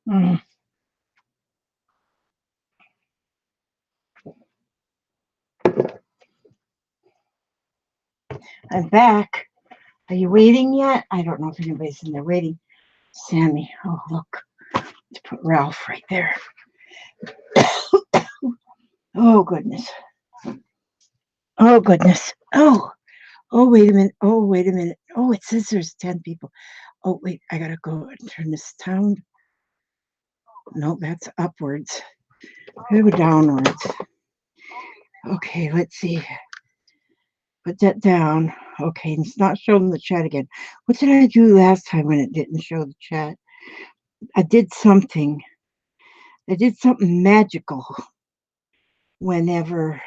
Mm. I'm back. Are you waiting yet? I don't know if anybody's in there waiting. Sammy. Oh, look. Let's put Ralph right there. Oh, goodness. Oh, goodness. Oh, wait a minute. Oh, wait a minute. Oh, it says there's 10 people. Oh, wait. I got to go and turn this down. No, that's upwards. Go downwards. Okay, let's see. Put that down. Okay, it's not showing the chat again. What did I do last time when it didn't show the chat? I did something. I did something magical whenever,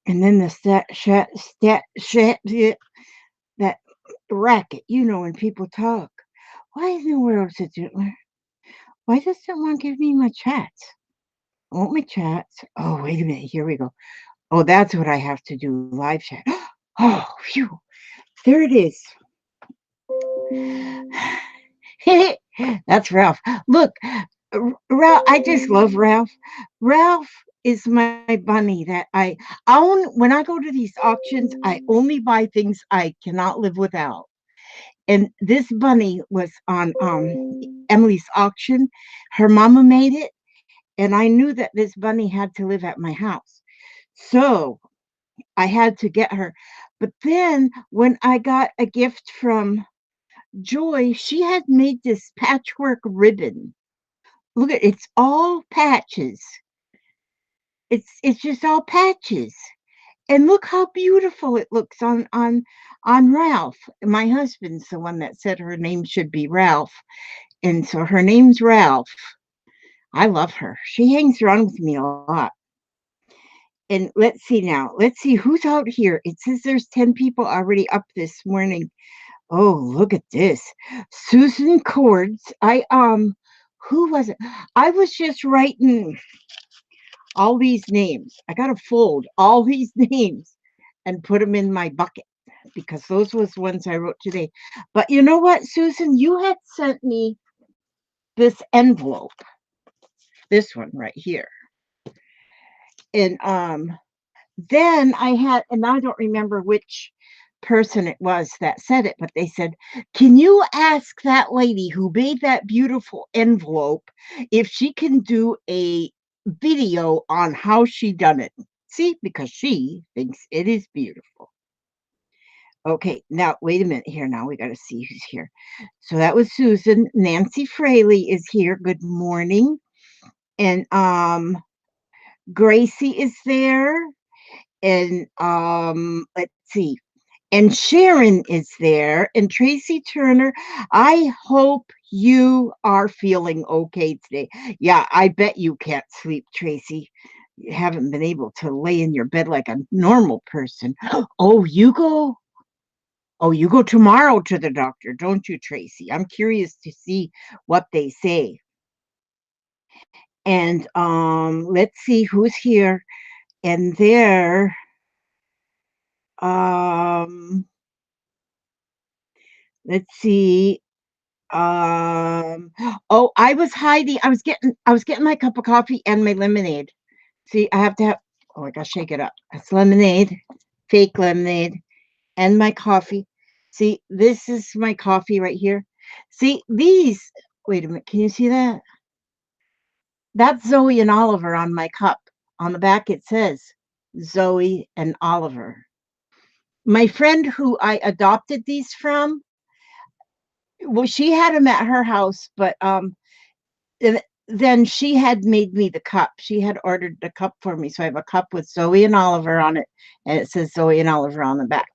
and then the that racket, when people talk. Why in the world is it? Why does it want to give me my chats? I want my chats. Oh, wait a minute. Here we go. Oh, that's what I have to do. Live chat. Oh, phew. There it is. That's Ralph. Look, Ralph. I just love Ralph. Ralph is my bunny that I own. When I go to these auctions, I only buy things I cannot live without. And this bunny was on Emily's auction. Her mama made it, and I knew that this bunny had to live at my house. So I had to get her. But then when I got a gift from Joy, she had made this patchwork ribbon. Look at it's all patches. It's just all patches. And look how beautiful it looks on Ralph. My husband's the one that said her name should be Ralph. And so her name's Ralph. I love her. She hangs around with me a lot. And let's see now. Let's see who's out here. It says there's 10 people already up this morning. Oh, look at this. Susan Cords. Who was it? I was just writing all these names. I gotta fold all these names and put them in my bucket because those was ones I wrote today. But you know what, Susan? You had sent me this envelope, this one right here. And then I had, and I don't remember which person it was that said it, but they said, can you ask that lady who made that beautiful envelope if she can do a video on how she done it? See, because she thinks it is beautiful. Okay, now wait a minute here. Now we got to see who's here. So that was Susan. Nancy Fraley is here. Good morning. And Gracie is there. And let's see. And Sharon is there. And Tracy Turner. I hope you are feeling okay today. Yeah, I bet you can't sleep, Tracy. You haven't been able to lay in your bed like a normal person. Oh, you go. Oh, you go tomorrow to the doctor, don't you, Tracy? I'm curious to see what they say. And let's see who's here. And there, let's see. Oh, I was hiding. I was getting my cup of coffee and my lemonade. See, I have to have. Oh, I gotta shake it up. It's lemonade, fake lemonade, and my coffee. See, this is my coffee right here. See, these, wait a minute, can you see that? That's Zoe and Oliver on my cup. On the back it says Zoe and Oliver. My friend who I adopted these from, well, she had them at her house, but th- then she had made me the cup. She had ordered the cup for me, so I have a cup with Zoe and Oliver on it, and it says Zoe and Oliver on the back.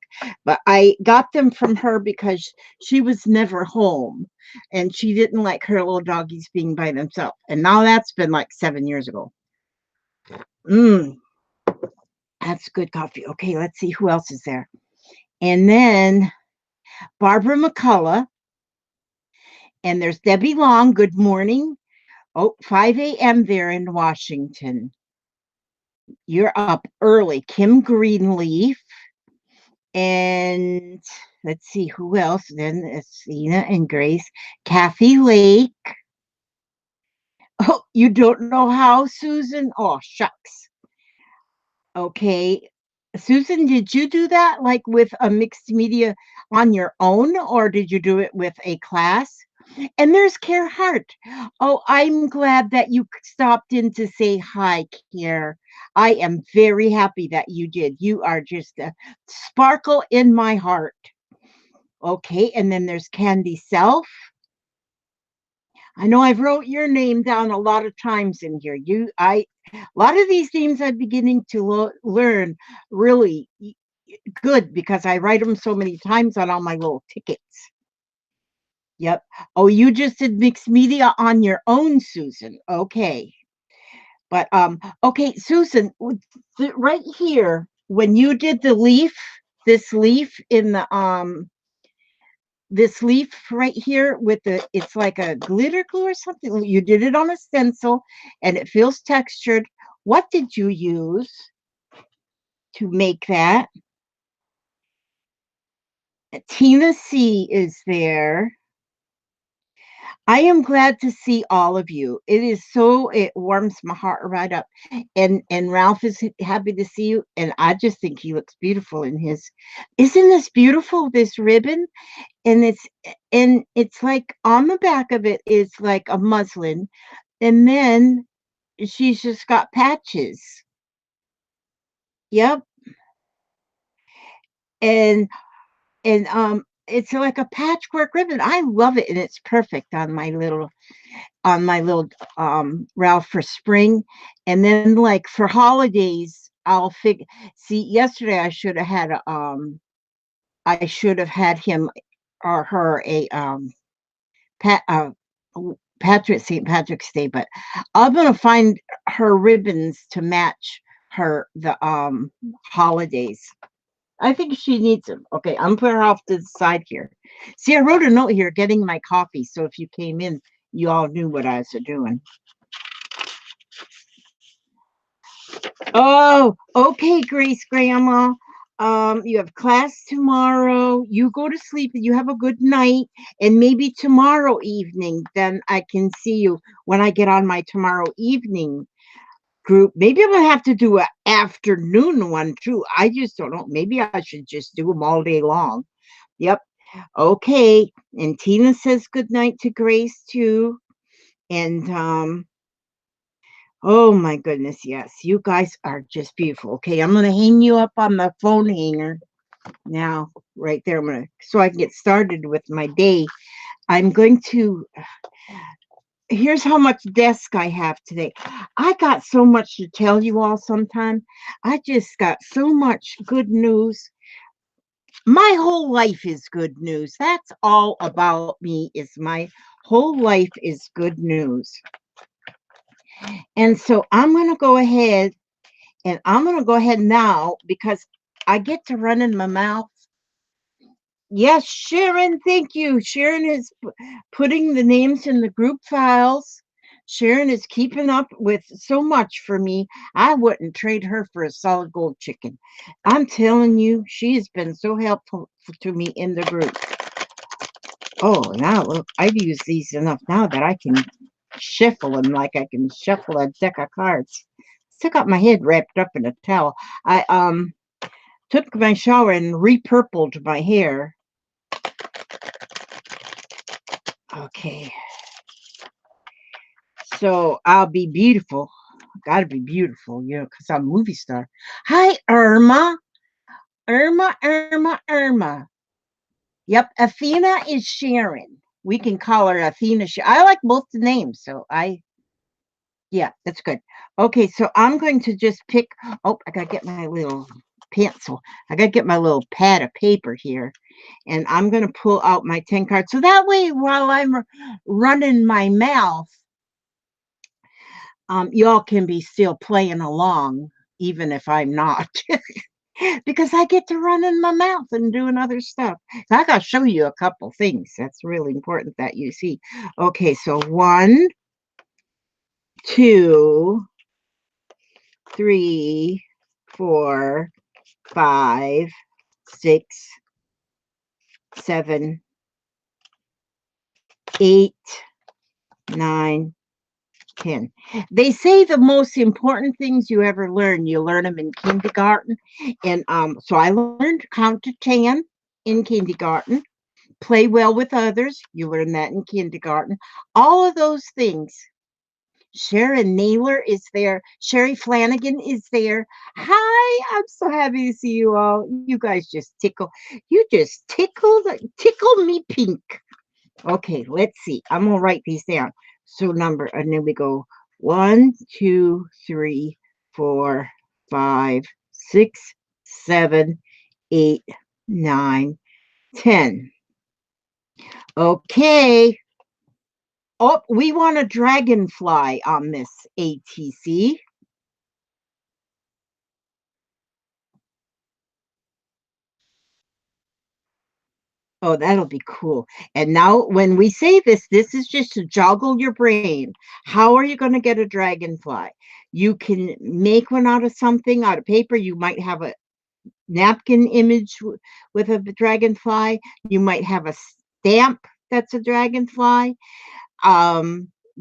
But I got them from her because she was never home, and she didn't like her little doggies being by themselves. And now that's been like 7 years ago. Mm, that's good coffee. Okay, let's see who else is there. And then Barbara McCullough, and there's Debbie Long. Good morning. Oh, 5 a.m. there in Washington. You're up early. Kim Greenleaf. And let's see who else. Then it's Cena and Grace. Kathy Lake. Oh, you don't know how, Susan? Oh, shucks. Okay. Susan, did you do that like with a mixed media on your own, or did you do it with a class? And there's Care Hart. Oh, I'm glad that you stopped in to say hi, Care. I am very happy that you did. You are just a sparkle in my heart. Okay, and then there's Candy Self. I know I've wrote your name down a lot of times in here. A lot of these names I'm beginning to learn really good because I write them so many times on all my little tickets. Yep. Oh, you just did mixed media on your own, Susan. Okay. But okay, Susan, right here, when you did the leaf, this leaf in the this leaf right here with the, it's like a glitter glue or something. You did it on a stencil and it feels textured. What did you use to make that? Tina C is there. I am glad to see all of you. It is so, it warms my heart right up. And Ralph is happy to see you, and I just think he looks beautiful in his. Isn't this beautiful, this ribbon? And it's like on the back of it is like a muslin, and then she's just got patches. Yep. And it's like a patchwork ribbon. I love it, and it's perfect on my little Ralph for spring. And then like for holidays, I'll see, yesterday I should have had him or her a pat Patrick St. Patrick's Day, but I'm gonna find her ribbons to match her the holidays. I think she needs them. Okay, I'm putting her off to the side here. See, I wrote a note here getting my coffee, so if you came in, you all knew what I was doing. Oh, okay, Grace Grandma. You have class tomorrow. You go to sleep and you have a good night. And maybe tomorrow evening, then I can see you when I get on my tomorrow evening group. Maybe I'm gonna have to do an afternoon one too. I just don't know. Maybe I should just do them all day long. Yep. Okay. And Tina says good night to Grace too. And oh my goodness, yes. You guys are just beautiful. Okay, I'm gonna hang you up on the phone hanger now, right there. I'm gonna so I can get started with my day. I'm going to here's how much desk I have today. I got so much to tell you all sometime. I just got so much good news. My whole life is good news. That's all about me is my whole life is good news. And so I'm going to go ahead and I'm going to go ahead now because I get to run in my mouth. Yes, Sharon, thank you. Sharon is putting the names in the group files. Sharon is keeping up with so much for me. I wouldn't trade her for a solid gold chicken. I'm telling you, she has been so helpful to me in the group. Oh, now look, I've used these enough now that I can shuffle them like I can shuffle a deck of cards. Still got my head wrapped up in a towel. I took my shower and repurpled my hair. Okay. So I'll be beautiful. Gotta be beautiful, you know, because I'm a movie star. Hi, Irma. Irma, Irma, Irma. Yep, Athena is Sharon. We can call her Athena. I like both the names, so yeah, that's good. Okay, so I'm going to just pick. Oh, I gotta get my little pencil. I gotta get my little pad of paper here, and I'm gonna pull out my 10 cards. So that way, while I'm running my mouth, y'all can be still playing along, even if I'm not. Because I get to run in my mouth and doing other stuff. So I got to show you a couple things. That's really important that you see. Okay, so 1, 2, 3, 4, 5, 6, 7, 8, 9, 10. They say the most important things you ever learn, you learn them in kindergarten. And so I learned to count to 10 in kindergarten. Play well with others. You learn that in kindergarten. All of those things. Sharon Naylor is there. Sherry Flanagan is there. Hi, I'm so happy to see you all. You guys just tickle. You just tickle me pink. Okay, let's see. I'm gonna write these down. So number, and then we go 1, 2, 3, 4, 5, 6, 7, 8, 9, 10. Okay. Oh, we want a dragonfly on this ATC. Oh, that'll be cool. And now, when we say this, this is just to joggle your brain. How are you going to get a dragonfly? You can make one out of something, out of paper. You might have a napkin image with a dragonfly. You might have a stamp that's a dragonfly.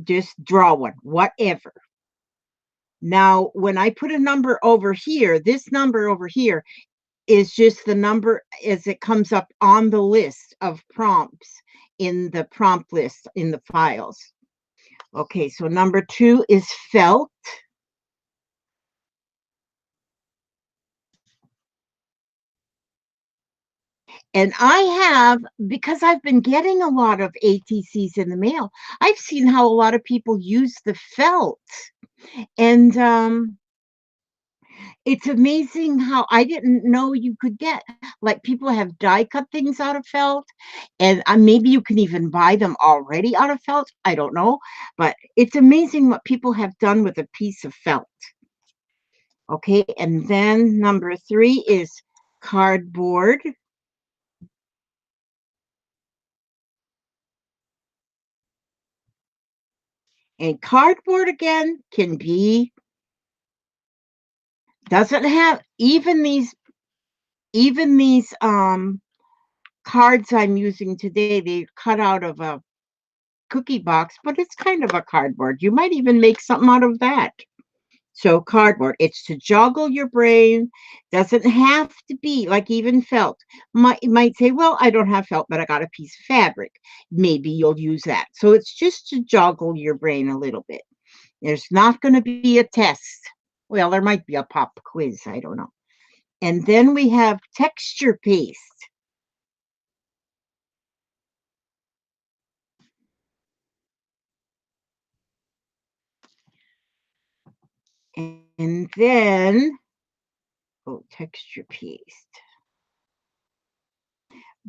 Just draw one, whatever. Now, when I put a number over here, this number over here is just the number as it comes up on the list of prompts in the prompt list in the files. Okay, so number 2 is felt. And I have, because I've been getting a lot of ATCs in the mail, I've seen how a lot of people use the felt. And it's amazing how I didn't know you could get, like, people have die cut things out of felt, and maybe you can even buy them already out of felt. I don't know, but it's amazing what people have done with a piece of felt. Okay, and then number 3 is cardboard. And cardboard again can be, doesn't have, even these cards I'm using today, they cut out of a cookie box, but it's kind of a cardboard. You might even make something out of that. So cardboard, it's to joggle your brain. Doesn't have to be like, even felt. You might say, well, I don't have felt, but I got a piece of fabric. Maybe you'll use that. So it's just to joggle your brain a little bit. There's not going to be a test. Well, there might be a pop quiz. I don't know. And then we have texture paste. And then, oh, texture paste.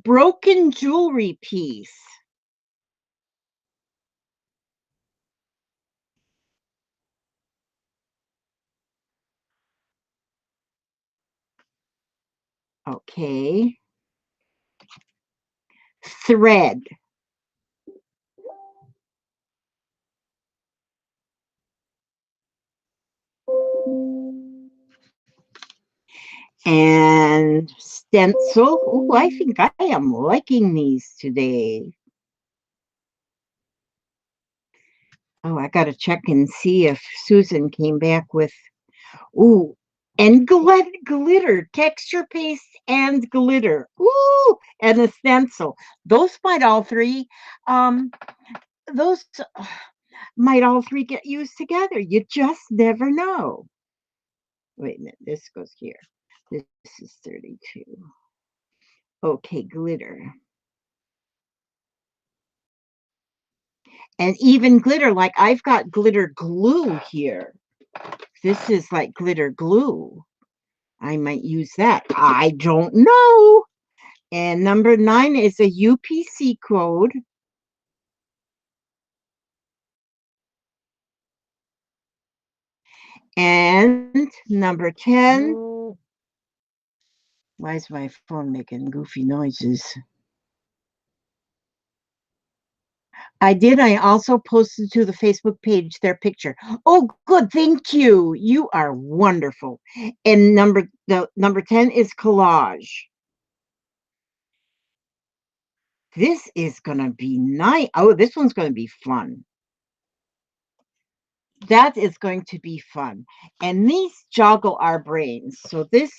Broken jewelry piece. Okay. Thread. And stencil. Oh, I think I am liking these today. Oh, I got to check and see if Susan came back with, ooh, and glitter, texture paste and glitter. Ooh, and a stencil. Those might all three, um, those might all three get used together. You just never know. Wait a minute, this goes here. This is 32. Okay, glitter. And even glitter, like I've got glitter glue here. This is like glitter glue. I might use that. I don't know. And number 9 is a UPC code. And number 10. Why is my phone making goofy noises? I did. I also posted to the Facebook page their picture. Oh, good. Thank you. You are wonderful. And number 10 is collage. This is gonna be nice. Oh, this one's gonna be fun. That is going to be fun. And these joggle our brains. So this,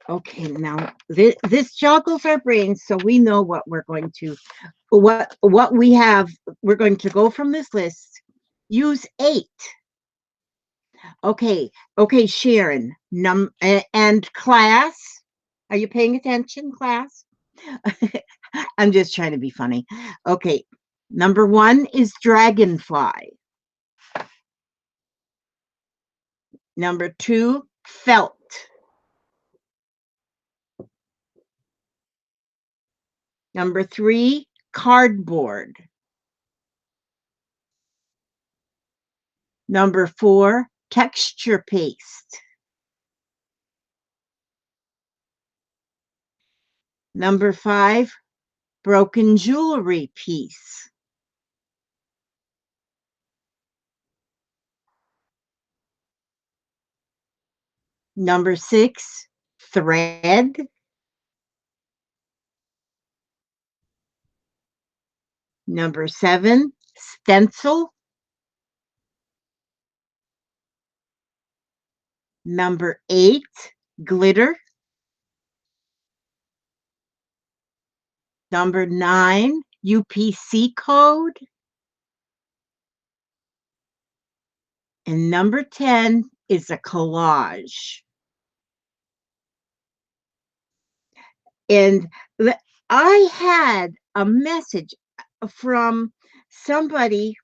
okay, now this joggles our brains so we know what we're going to, what we have. We're going to go from this list, use 8. Okay, Sharon, and class. Are you paying attention, class? I'm just trying to be funny. Okay, number 1 is dragonfly. Number 2, felt. Number 3, cardboard. Number 4, texture paste. Number 5, broken jewelry piece. Number 6, thread. Number 7, stencil. Number 8, glitter. Number 9, UPC code. And number 10 is a collage. And I had a message from somebody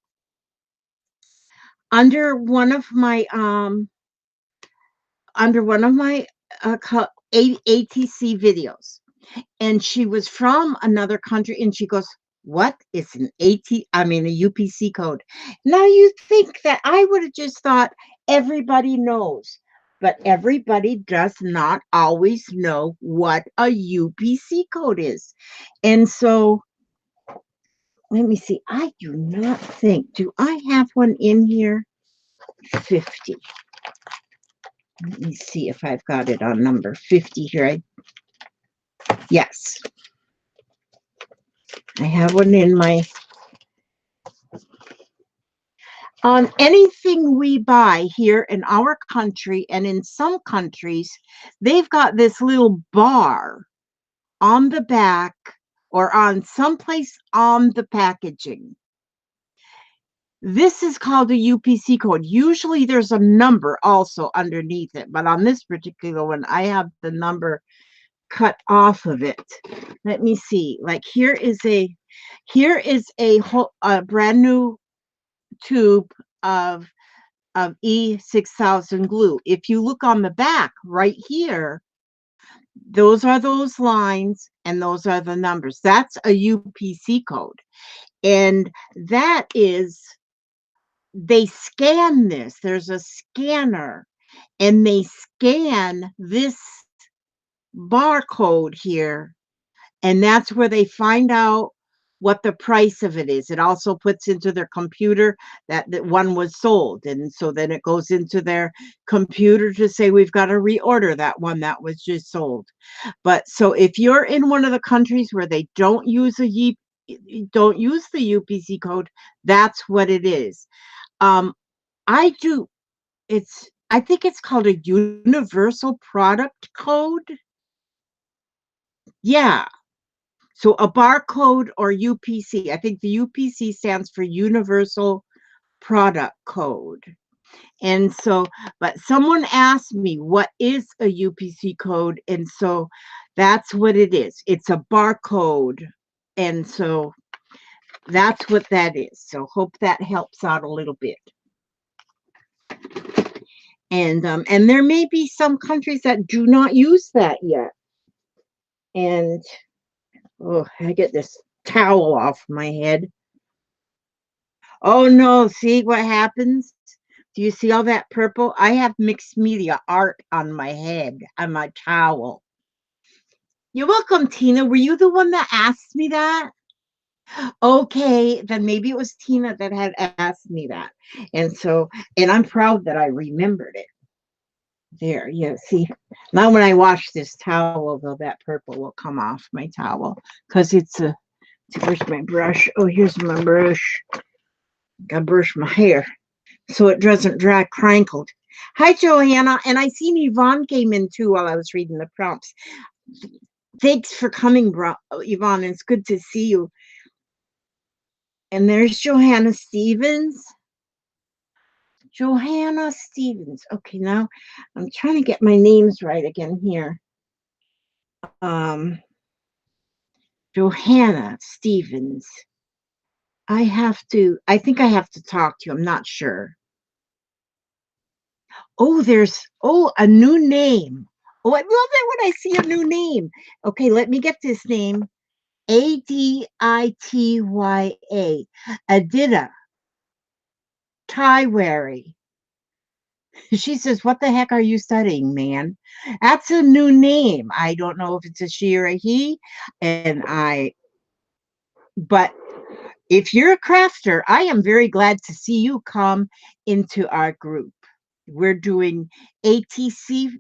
under one of my ATC videos, and she was from another country, and she goes, what is an a UPC code? Now you think that I would have just thought everybody knows, but everybody does not always know what a UPC code is. And so let me see. I do not think, do I have one in here? 50. Let me see if I've got it on number 50 here. Yes, I have one in my, on anything we buy here in our country, and in some countries, they've got this little bar on the back or on someplace on the packaging. This is called a UPC code. Usually there's a number also underneath it, but on this particular one, I have the number cut off of it. Let me see. Like here is a brand new tube of E6000 glue. If you look on the back right here, those are those lines and those are the numbers. That's a UPC code. And that is, they scan this. There's a scanner and they scan this barcode here, and that's where they find out what the price of it is. It also puts into their computer that one was sold, and so then it goes into their computer to say we've got to reorder that one that was just sold. But so if you're in one of the countries where they don't use the UPC code, that's what it is. I do. I think it's called a universal product code. Yeah. So a barcode or UPC. I think the UPC stands for Universal Product Code. And so, but someone asked me what is a UPC code, and so that's what it is. It's a barcode, and so that's what that is. So hope that helps out a little bit. And there may be some countries that do not use that yet. And oh, I get this towel off my head. Oh no, see what happens? Do you see all that purple? I have mixed media art on my head, on my towel. You're welcome, Tina. Were you the one that asked me that? Okay, then maybe it was Tina that had asked me that. And so, and I'm proud that I remembered it. There, yeah, see. Now when I wash this towel, though, that purple will come off my towel because it's a, where's my brush? Oh, here's my brush. Gotta brush my hair so it doesn't dry crinkled. Hi, Johanna. And I seen Yvonne came in too while I was reading the prompts. Thanks for coming, Yvonne. It's good to see you. And there's Johanna Stevens. Johanna Stevens. Okay, now I'm trying to get my names right again here. Johanna Stevens. I think I have to talk to you. I'm not sure. Oh, a new name. Oh, I love it when I see a new name. Okay, let me get this name. Aditya. Adita Tywary. She says, "What the heck are you studying, man?" That's a new name. I don't know if it's a she or a he. But if you're a crafter, I am very glad to see you come into our group. We're doing ATC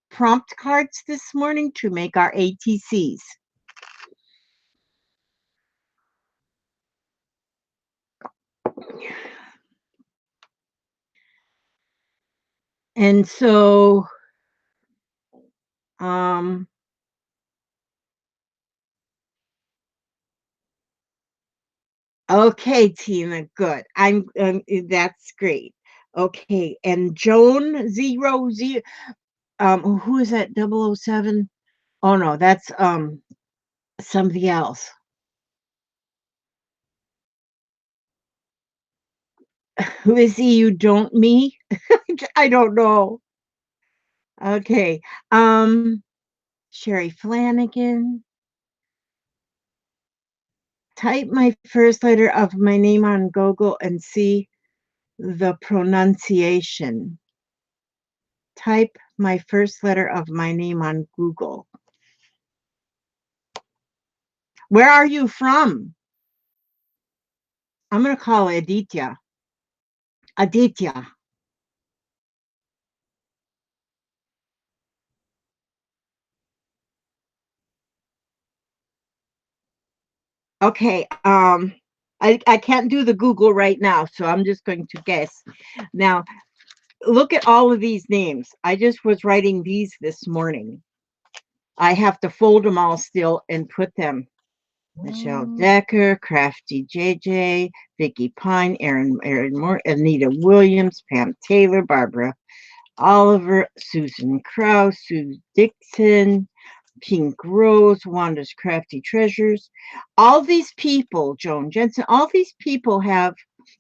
prompt cards this morning to make our ATCs. And so, okay, Tina, good. That's great. Okay, and Joan 00, who is that? 007? Oh no, that's somebody else. Who is he? You don't me? I don't know. Okay. Sherry Flanagan. Type my first letter of my name on Google and see the pronunciation. Type my first letter of my name on Google. Where are you from? I'm going to call Aditya. Aditya. Okay. I can't do the Google right now, so I'm just going to guess. Now, look at all of these names. I just was writing these this morning. I have to fold them all still and put them. Michelle Decker, Crafty JJ, Vicki Pine, Aaron Moore, Anita Williams, Pam Taylor, Barbara Oliver, Susan Krause, Sue Dixon, Pink Rose, Wanda's Crafty Treasures. All these people, Joan Jensen, all these people have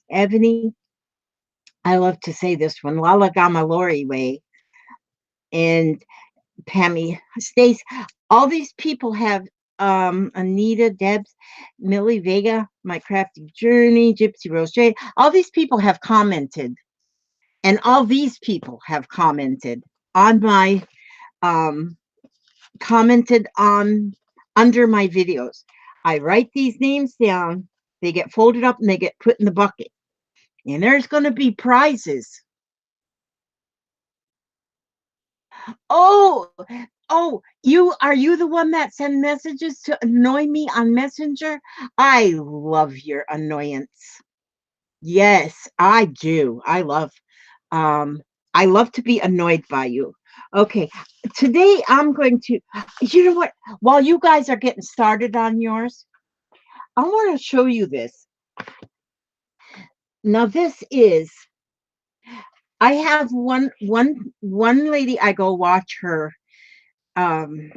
Ebony. I love to say this one, Lala Gama Lori Way, and Pammy Stace. All these people have Anita, Debs, Millie Vega, My Crafty Journey, Gypsy Rose J. All these people have commented, and all these people have commented on my commented on under my videos. I write these names down, they get folded up and they get put in the bucket. And there's going to be prizes. Oh, are you the one that send messages to annoy me on Messenger? I love your annoyance. Yes, I do. I love to be annoyed by you. Okay, today I'm going to, you know what? While you guys are getting started on yours, I want to show you this. Now, this is I have one lady I go watch her um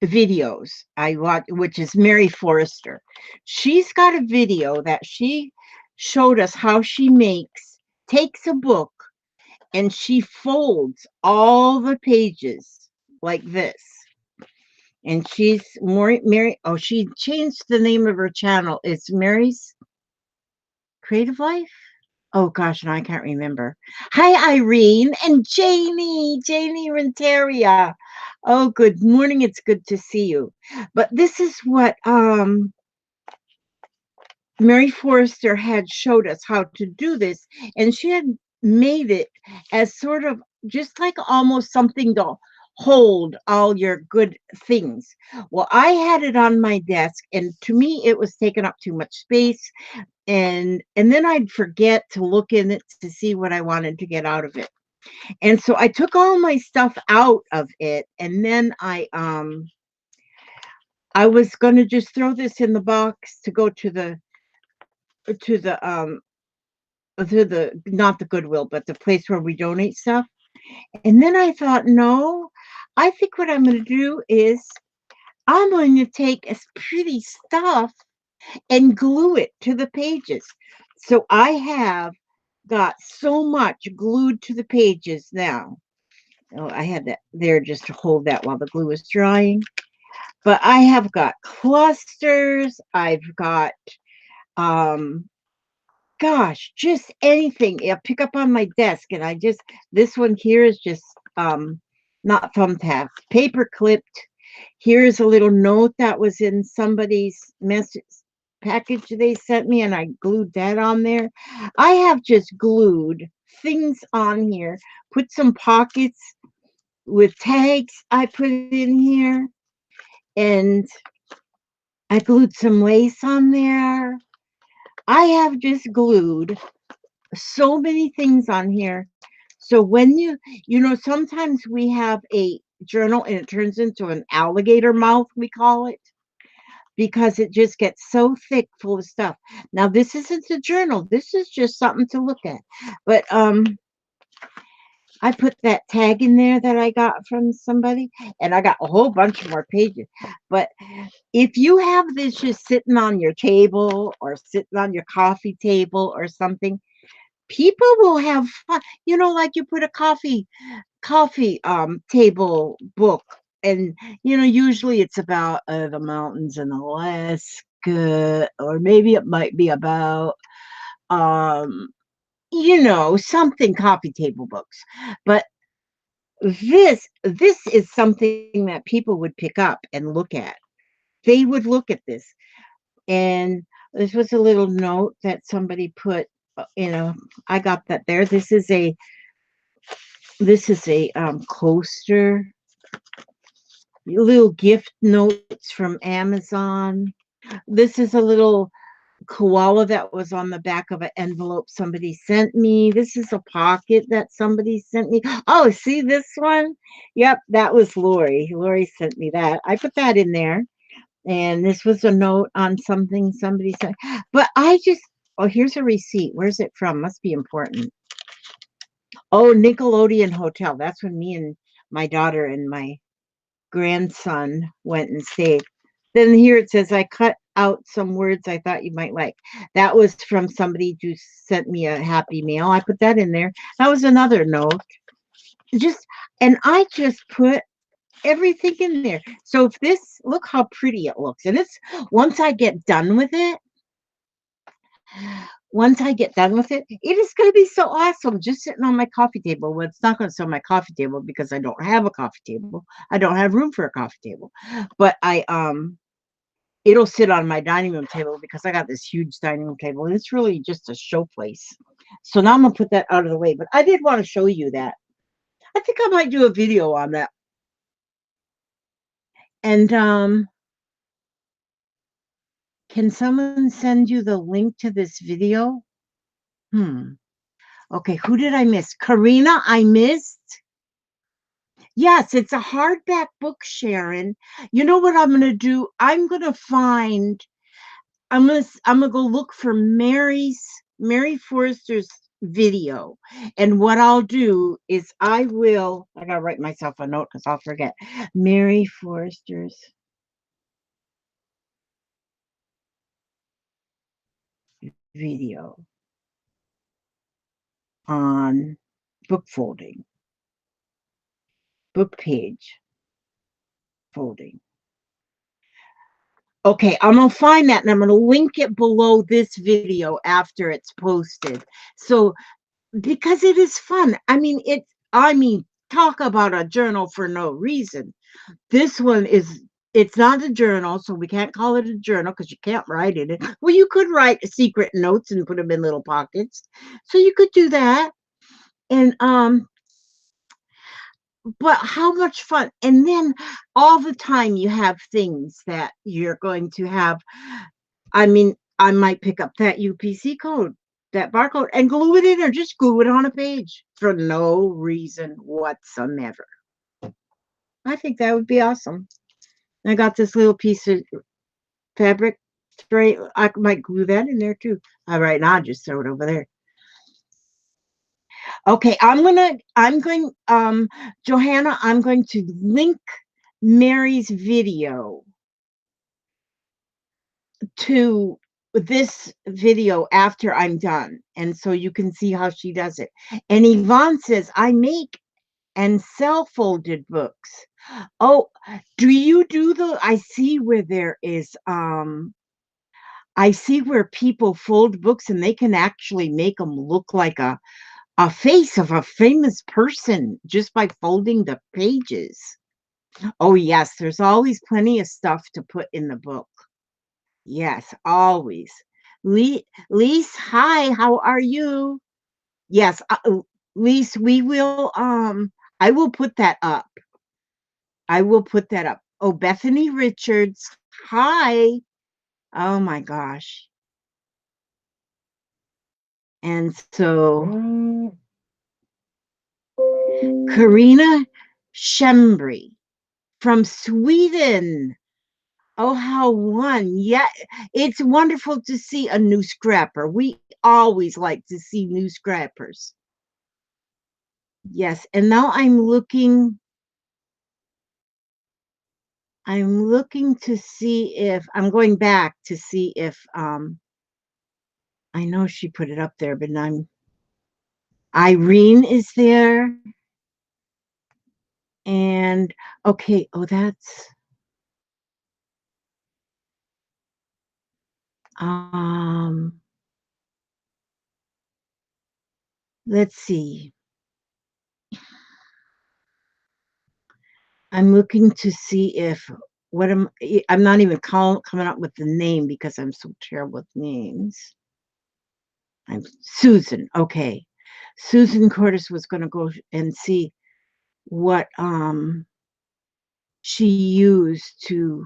videos. I watch, which is Mary Forrester. She's got a video that she showed us how she takes a book and she folds all the pages like this. And she's more Mary. Oh, she changed the name of her channel. It's Mary's Creative Life. Oh gosh, no, I can't remember. Hi, Irene and Janie Renteria. Oh, good morning. It's good to see you. But this is what Mary Forrester had showed us how to do this, and she had made it as sort of just like almost something to hold all your good things. Well, I had it on my desk, and to me, it was taking up too much space, and then I'd forget to look in it to see what I wanted to get out of it. And so I took all my stuff out of it, and then I was going to just throw this in the box to go to the not the Goodwill, but the place where we donate stuff. And then I thought, no, I think what I'm going to do is I'm going to take this pretty stuff and glue it to the pages. So I have got so much glued to the pages now. Oh, I had that there just to hold that while the glue was drying. But I have got clusters. I've got um gosh, just anything I pick up on my desk, and this one here is just not thumbtack, paper clipped. Here's a little note that was in somebody's message package they sent me, and I glued that on there. I have just glued things on here, put some pockets with tags I put in here, and I glued some lace on there. I have just glued so many things on here. So when sometimes we have a journal and it turns into an alligator mouth, we call it, because it just gets so thick full of stuff. Now, this isn't a journal. This is just something to look at. But I put that tag in there that I got from somebody, and I got a whole bunch more pages. But if you have this just sitting on your table or sitting on your coffee table or something, people will have fun. Like you put a coffee table book, and usually it's about the mountains in Alaska, or maybe it might be about um something coffee table books. But this is something that people would pick up and look at. They would look at this, and this was a little note that somebody put. I got that there. This is a coaster, little gift notes from Amazon. This is a little koala that was on the back of an envelope somebody sent me. This is a pocket that somebody sent me. Oh, see this one? Yep, that was Lori. Lori sent me that. I put that in there. And this was a note on something somebody sent. But oh, here's a receipt. Where's it from? Must be important. Oh, Nickelodeon Hotel. That's when me and my daughter and my grandson went and stayed. Then here it says, I cut out some words I thought you might like. That was from somebody who sent me a happy mail. I put that in there. That was another note. And I just put everything in there. So if look how pretty it looks. And once I get done with it, it is going to be so awesome just sitting on my coffee table. Well, it's not going to sit on my coffee table because I don't have a coffee table. I don't have room for a coffee table. But it'll sit on my dining room table because I got this huge dining room table, and it's really just a show place. So now I'm going to put that out of the way. But I did want to show you that. I think I might do a video on that. And can someone send you the link to this video? Okay, who did I miss? Karina, I missed. Yes, it's a hardback book, Sharon. You know what I'm gonna do? I'm gonna go look for Mary Forrester's video. And what I'll do is I gotta write myself a note because I'll forget. Mary Forrester's video on book folding, book page folding. Okay, I'm gonna find that and I'm gonna link it below this video after it's posted. So because it is fun. I mean, talk about a journal for no reason. This one is it's not a journal, so we can't call it a journal because you can't write in it. Well, you could write secret notes and put them in little pockets. So you could do that. And but how much fun. And then all the time you have things that you're going to have. I might pick up that UPC code, that barcode, and glue it in or just glue it on a page for no reason whatsoever. I think that would be awesome. I got this little piece of fabric tray. I might glue that in there too. All right, now I'll just throw it over there. Okay, Johanna, I'm going to link Mary's video to this video after I'm done. And so you can see how she does it. And Yvonne says, I make and sell folded books. Oh, do you do I see where there is, I see where people fold books and they can actually make them look like a face of a famous person just by folding the pages. Oh, yes, there's always plenty of stuff to put in the book. Yes, always. Lise, hi, how are you? Yes, Lise, I will put that up. I will put that up. Oh, Bethany Richards, hi. Oh my gosh. And so Karina Shembri from Sweden. Oh, how one. Yeah, it's wonderful to see a new scrapper. We always like to see new scrappers. Yes, and now I'm looking to see if I'm going back to see if I know she put it up there, but Irene is there. And okay, oh um let's see. I'm looking to see if I'm not even coming up with the name because I'm so terrible with names. I'm Susan. Okay. Susan Cordes was going to go and see what she used to,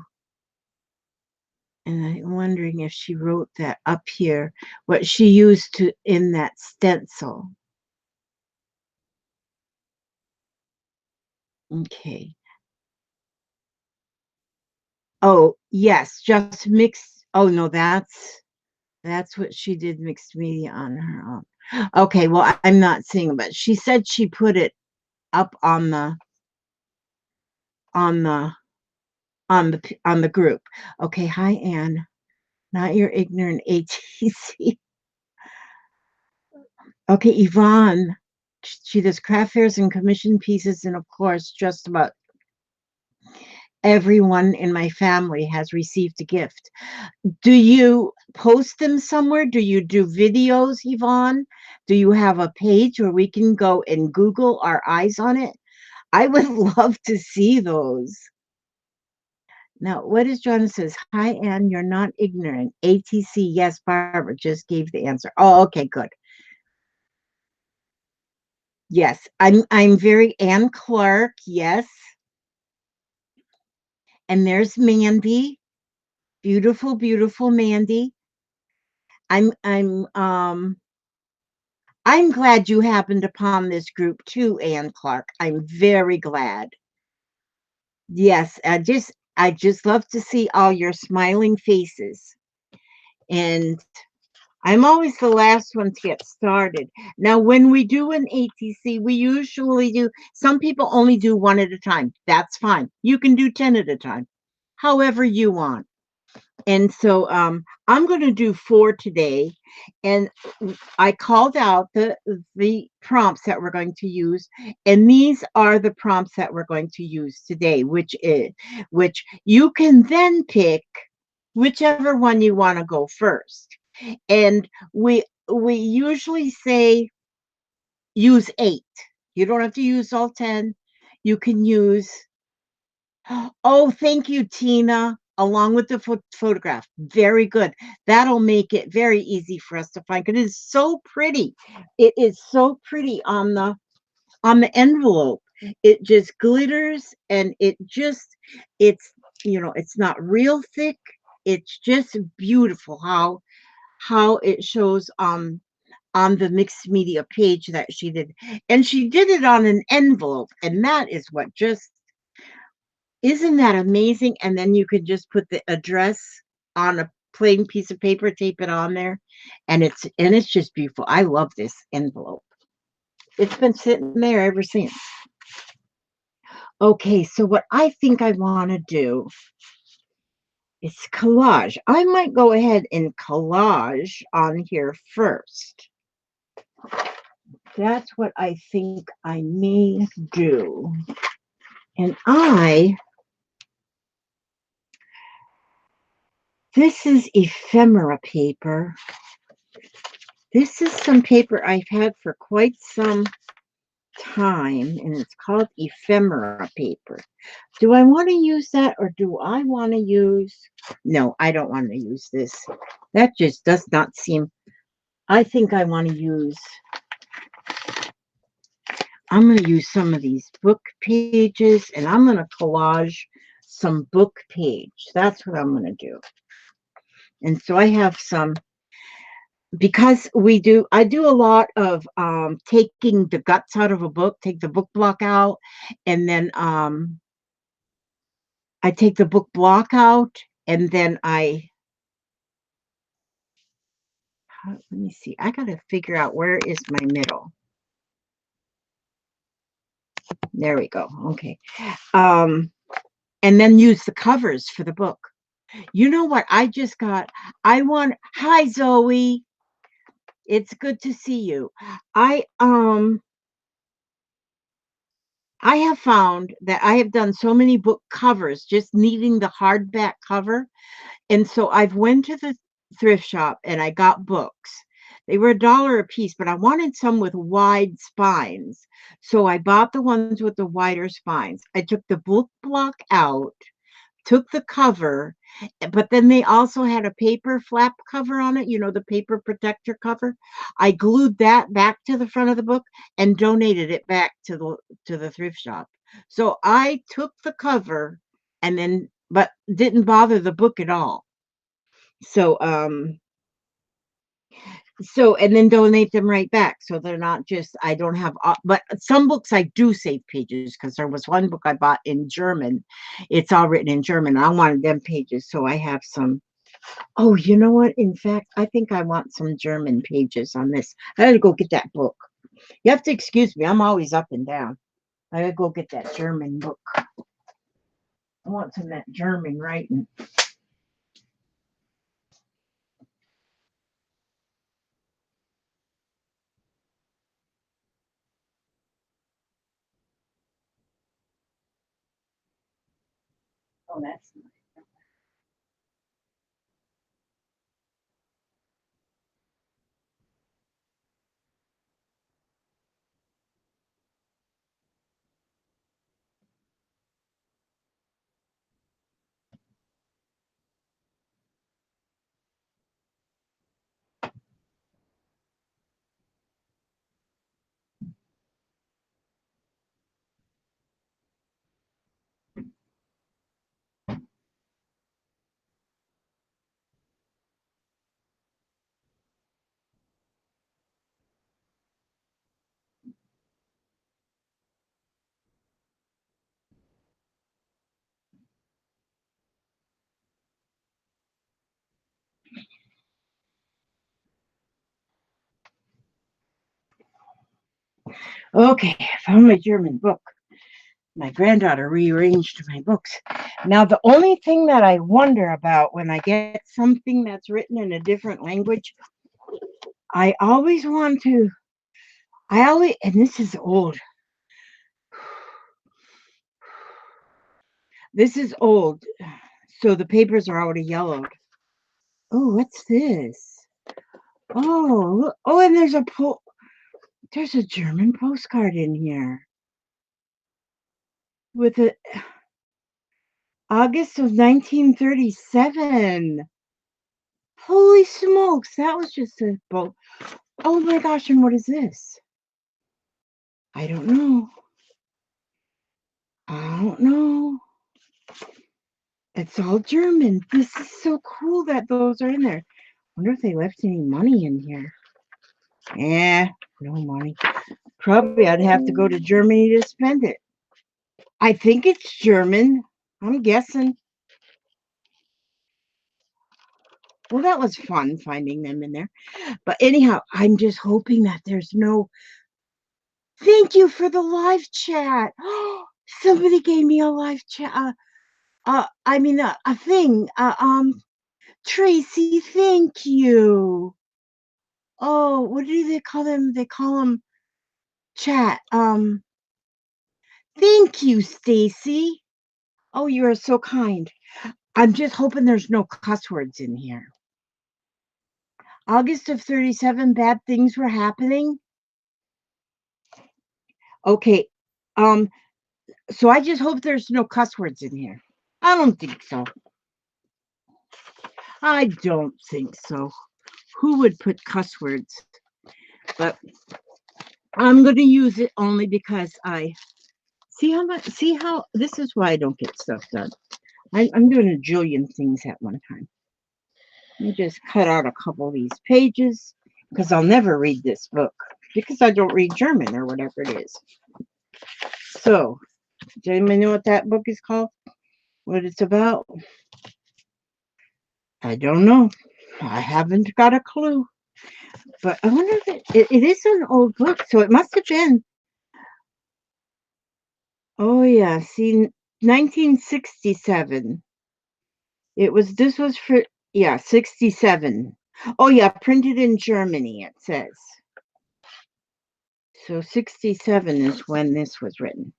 and I'm wondering if she wrote that up here, what she used to in that stencil. Okay. Oh, yes, just mixed. Oh no, that's what she did, mixed media on her own. Okay, well, I'm not seeing it, but she said she put it up on the on the group. Okay, hi Anne. Not your ignorant ATC. Okay, Yvonne. She does craft fairs and commission pieces, and of course, just about everyone in my family has received a gift. Do you post them somewhere? Do you do videos, Yvonne? Do you have a page where we can go and Google our eyes on it? I would love to see those. Now, what is John says? Hi, Anne, you're not ignorant. ATC, yes, Barbara just gave the answer. Oh, okay, good. Yes, I'm very Anne Clark, yes. And there's Mandy. Beautiful, beautiful Mandy. I'm glad you happened upon this group too, Anne Clark. I'm very glad. Yes, I just love to see all your smiling faces. And I'm always the last one to get started. Now, when we do an ATC, we usually do, some people only do one at a time. That's fine. You can do 10 at a time, however you want. And so I'm going to do 4 today. And I called out the prompts that we're going to use, and these are the prompts that we're going to use today, which you can then pick whichever one you want to go first. And we usually say use 8. You don't have to use all 10. You can use, oh, thank you, Tina, along with the photograph. Very good. That'll make it very easy for us to find, because it is so pretty. It is so pretty on the envelope. It just glitters, and it's, it's not real thick. It's just beautiful how it shows on the mixed media page that she did. And she did it on an envelope, and that is what just, isn't that amazing? And then you could just put the address on a plain piece of paper, tape it on there, and it's just beautiful. I love this envelope. It's been sitting there ever since. Okay, so what I think I want to do is collage. I might go ahead and collage on here first. That's what I think I may do. And this is ephemera paper. This is some paper I've had for quite some time, and it's called ephemera paper. Do I want to use that, or do I want to use, no, I don't want to use this. That just does not seem, I think I want to use, I'm going to use some of these book pages, and I'm going to collage some book page. That's what I'm going to do. And so I have some, because I do a lot of taking the guts out of a book, take the book block out, and then I take the book block out, and then let me see, I gotta figure out where is my middle. There we go. Okay. And then use the covers for the book. You know what I just got? Hi Zoe. It's good to see you. I have found that I have done so many book covers just needing the hardback cover. And so I've went to the thrift shop and I got books. They were $1 a piece, but I wanted some with wide spines. So I bought the ones with the wider spines. I took the book block out, took the cover, but then they also had a paper flap cover on it, the paper protector cover. I glued that back to the front of the book and donated it back to the thrift shop. So I took the cover and then, but didn't bother the book at all. So and then donate them right back, so they're not just, I don't have, but some books I do save pages, because there was one book I bought in German. It's all written in German. I wanted them pages, so I have some. Oh, you know what, in fact, I think I want some German pages on this. I gotta go get that book. You have to excuse me, I'm always up and down. I gotta go get that German book. I want some of that German writing. Oh, that's nice. Okay, I found my German book. My granddaughter rearranged my books. Now, the only thing that I wonder about when I get something that's written in a different language, I always want to, and this is old. This is old, so the papers are already yellowed. Oh, what's this? Oh, look, oh, and there's a German postcard in here with a August of 1937. Holy smokes, that was just a boat. Oh my gosh, and what is this? I don't know. I don't know. It's all German. This is so cool that those are in there. Wonder if they left any money in here. Eh, no money. Probably I'd have to go to Germany to spend it. I think it's German. I'm guessing. Well, that was fun finding them in there. But anyhow, I'm just hoping that there's no. Thank you for the live chat. Somebody gave me a live chat. A thing. Tracy, thank you. Oh, what do they call them? They call them chat. Thank you, Stacy. Oh, you are so kind. I'm just hoping there's no cuss words in here. August of 37, bad things were happening. Okay. Um, so I just hope there's no cuss words in here. I don't think so. I don't think so. Who would put cuss words? But I'm going to use it only because I see how this is why I don't get stuff done. I'm doing a jillion things at one time. Let me just cut out a couple of these pages because I'll never read this book because I don't read German or whatever it is. So, does anybody know what that book is called? What it's about? I don't know. I haven't got a clue. But I wonder if it is an old book, so it must have been. Oh yeah, see, 1967. This was for, yeah, 67. Oh yeah, printed in Germany, it says. So 67 is when this was written.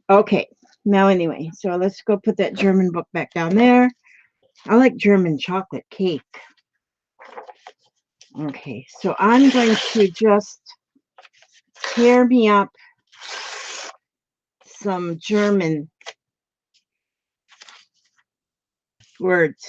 Okay, now anyway, so let's go put that German book back down there. I like German chocolate cake. Okay, so I'm going to just tear me up some German words.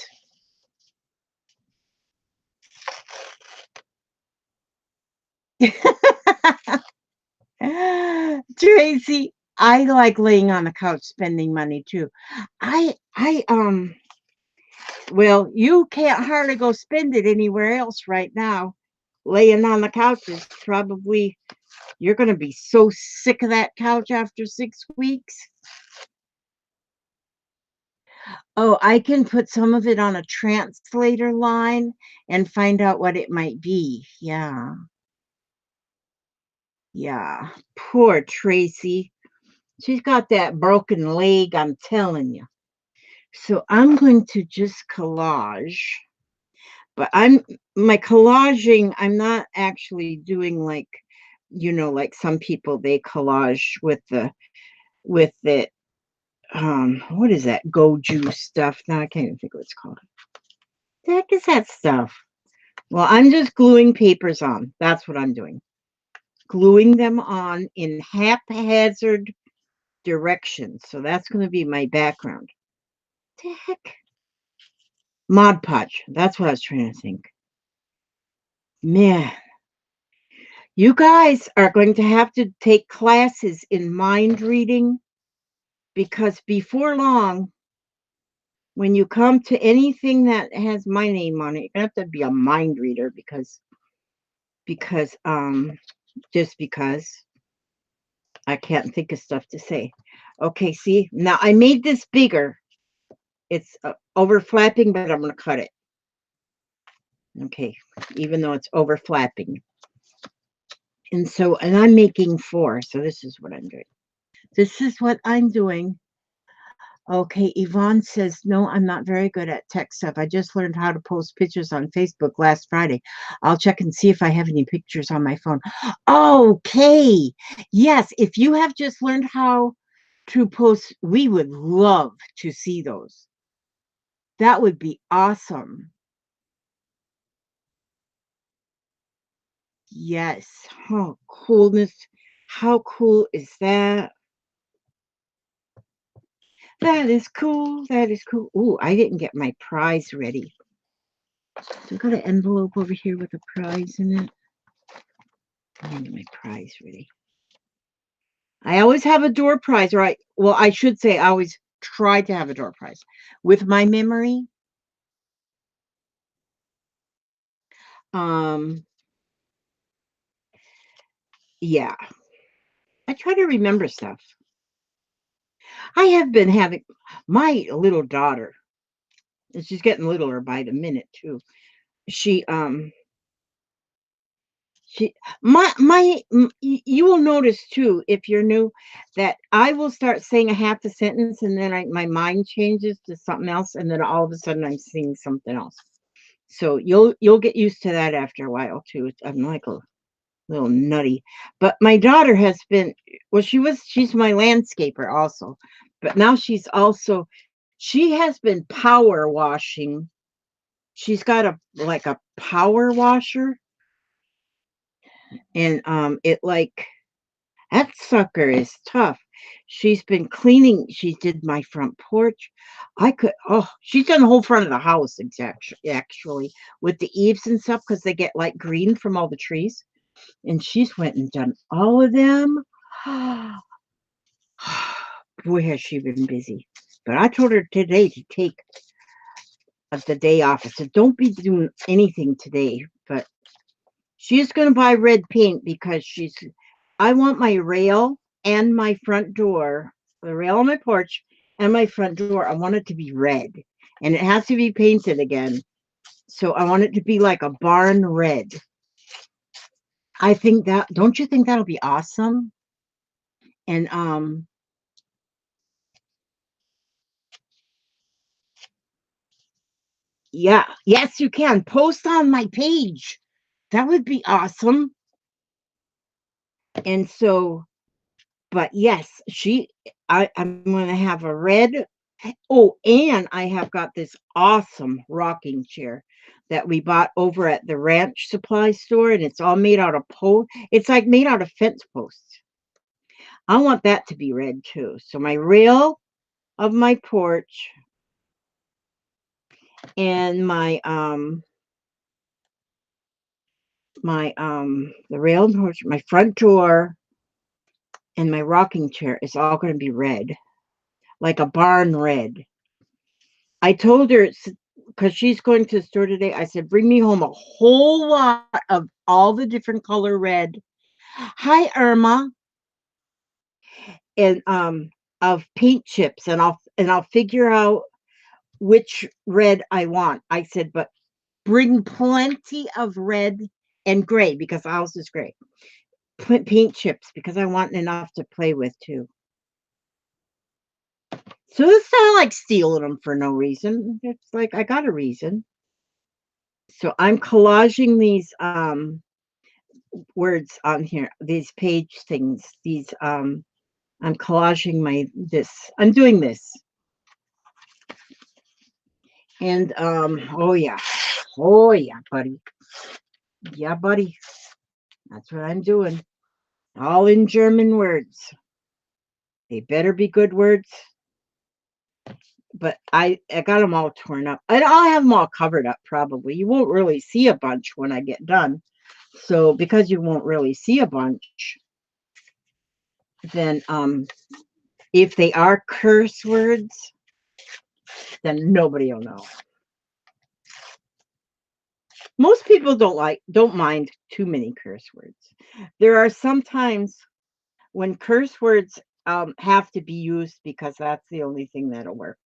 Tracy, I like laying on the couch spending money too. I well, you can't hardly go spend it anywhere else right now. Laying on the couch is probably you're going to be so sick of that couch after 6 weeks. Oh, I can put some of it on a translator line and find out what it might be. Yeah. Yeah. Poor Tracy. She's got that broken leg, I'm telling you. So I'm going to just collage, but my collaging, I'm not actually doing like, like some people they collage with the what is that goju stuff? Now I can't even think what it's called. The heck is that stuff? Well, I'm just gluing papers on. That's what I'm doing. Gluing them on in haphazard directions. So that's going to be my background. The heck? Mod Podge. That's what I was trying to think. Man, you guys are going to have to take classes in mind reading because before long, when you come to anything that has my name on it, you have to be a mind reader because just because I can't think of stuff to say. Okay, see, now I made this bigger. It's overflapping, but I'm going to cut it. Okay, even though it's overflapping. And so, and I'm making 4. So this is what I'm doing. This is what I'm doing. Okay, Yvonne says, no, I'm not very good at tech stuff. I just learned how to post pictures on Facebook last Friday. I'll check and see if I have any pictures on my phone. Okay. Yes, if you have just learned how to post, we would love to see those. That would be awesome. Yes. Oh, coolness. How cool is that? That is cool. That is cool. Ooh, I didn't get my prize ready. So I got an envelope over here with a prize in it. I need my prize ready. I always have a door prize, right? Well, I should say I always try to have a door prize. With my memory, um, yeah, I try to remember stuff. I have been having my little daughter, and she's getting littler by the minute too. She She you will notice too if you're new that I will start saying a half a sentence and then my mind changes to something else and then all of a sudden I'm seeing something else. So you'll get used to that after a while too. I'm like a little nutty. But my daughter has been well she's my landscaper also. But now she has been power washing. She's got a like a power washer and it like that sucker is tough. She's been cleaning. She did my front porch. She's done the whole front of the house actually with the eaves and stuff because they get like green from all the trees. And she's went and done all of them. Boy, has she been busy. But I told her today to take the day off. I said, don't be doing anything today. But she's going to buy red paint because I want my rail and my front door, the rail on my porch and my front door. I want it to be red and it has to be painted again. So I want it to be like a barn red. Don't you think that'll be awesome? And yeah, yes, you can post on my page. That would be awesome. And so, but yes, I'm going to have a red. Oh, and I have got this awesome rocking chair that we bought over at the ranch supply store, and it's all made out of post. It's like made out of fence posts. I want that to be red too. So my rail of my porch and the rail of the porch, my front door and my rocking chair is all going to be red, like a barn red. I told her because she's going to the store today. I said, bring me home a whole lot of all the different color red. Hi, Irma, and of paint chips, and I'll figure out which red I want. I said, but bring plenty of red and gray because ours is gray. Paint chips because I want enough to play with too. So it's not like stealing them for no reason. It's like I got a reason. So I'm collaging these words on here, these page things, these I'm collaging I'm doing this. And oh yeah, buddy. Yeah, buddy. That's what I'm doing. All in German words. They better be good words. But I got them all torn up. And I'll have them all covered up probably. You won't really see a bunch when I get done. So because you won't really see a bunch, then if they are curse words, then nobody will know. Most people don't mind too many curse words. There are some times when curse words have to be used because that's the only thing that'll work.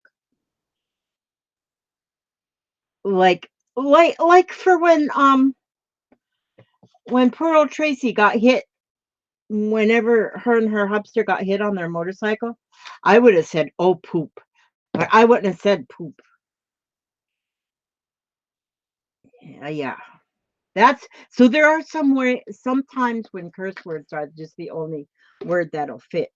Like for when poor old Tracy got hit whenever her and her hubster got hit on their motorcycle, I would have said, "Oh poop," but I wouldn't have said poop. Yeah. That's so there are sometimes when curse words are just the only word that'll fit.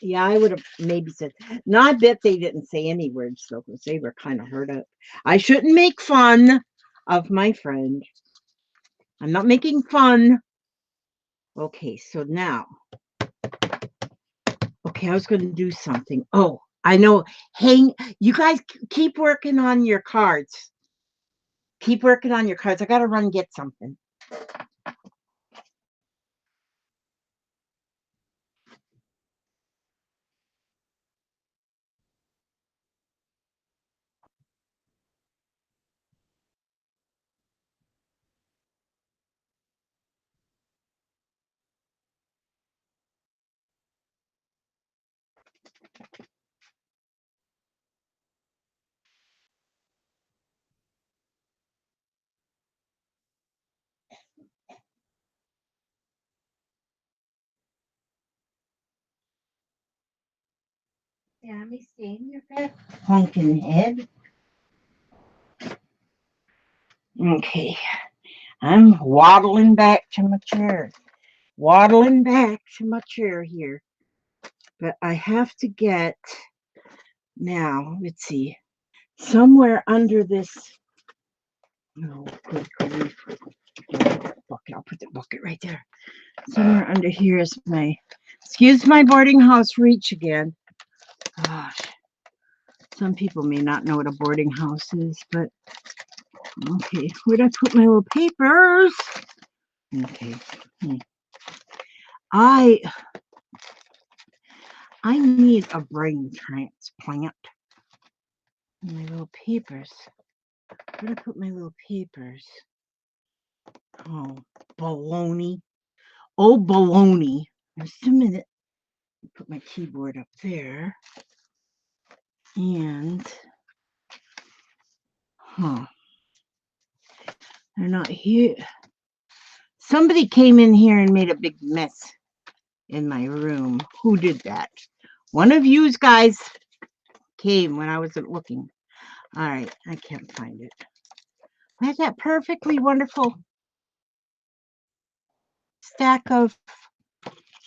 Yeah, I would have maybe said. No, I bet they didn't say any words though, because they were kind of hurt up. I shouldn't make fun of my friend. I'm not making fun. Okay, so now, okay, I was going to do something. Oh, I know. Hang, you guys keep working on your cards. Keep working on your cards. I got to run and get something. Yeah, let me see. Your fat pumpkin head. Okay, I'm waddling back to my chair. Waddling back to my chair here. But I have to get now, let's see, somewhere under this. Oh, good grief. Bucket. I'll put the bucket right there. Somewhere under here is my, excuse my boarding house reach again. Gosh, some people may not know what a boarding house is, but okay, where'd I put my little papers? Okay. I I need a brain transplant. My little papers. Where'd I put my little papers? Oh, baloney. Oh, baloney. Just a minute. Put my keyboard up there. And, they're not here. Somebody came in here and made a big mess in my room. Who did that? One of you guys came when I wasn't looking. All right, I can't find it. I had that perfectly wonderful stack of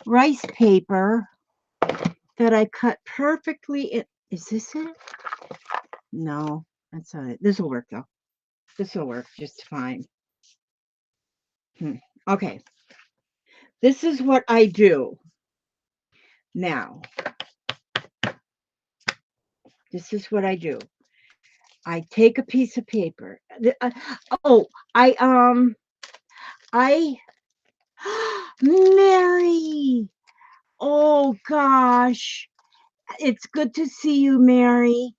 rice paper that I cut perfectly. Is this it? No, that's not it. This will work though. This will work just fine. Okay, this is what I do now. This is what I do. I take a piece of paper. Oh, I, Mary. Oh gosh, it's good to see you, Mary.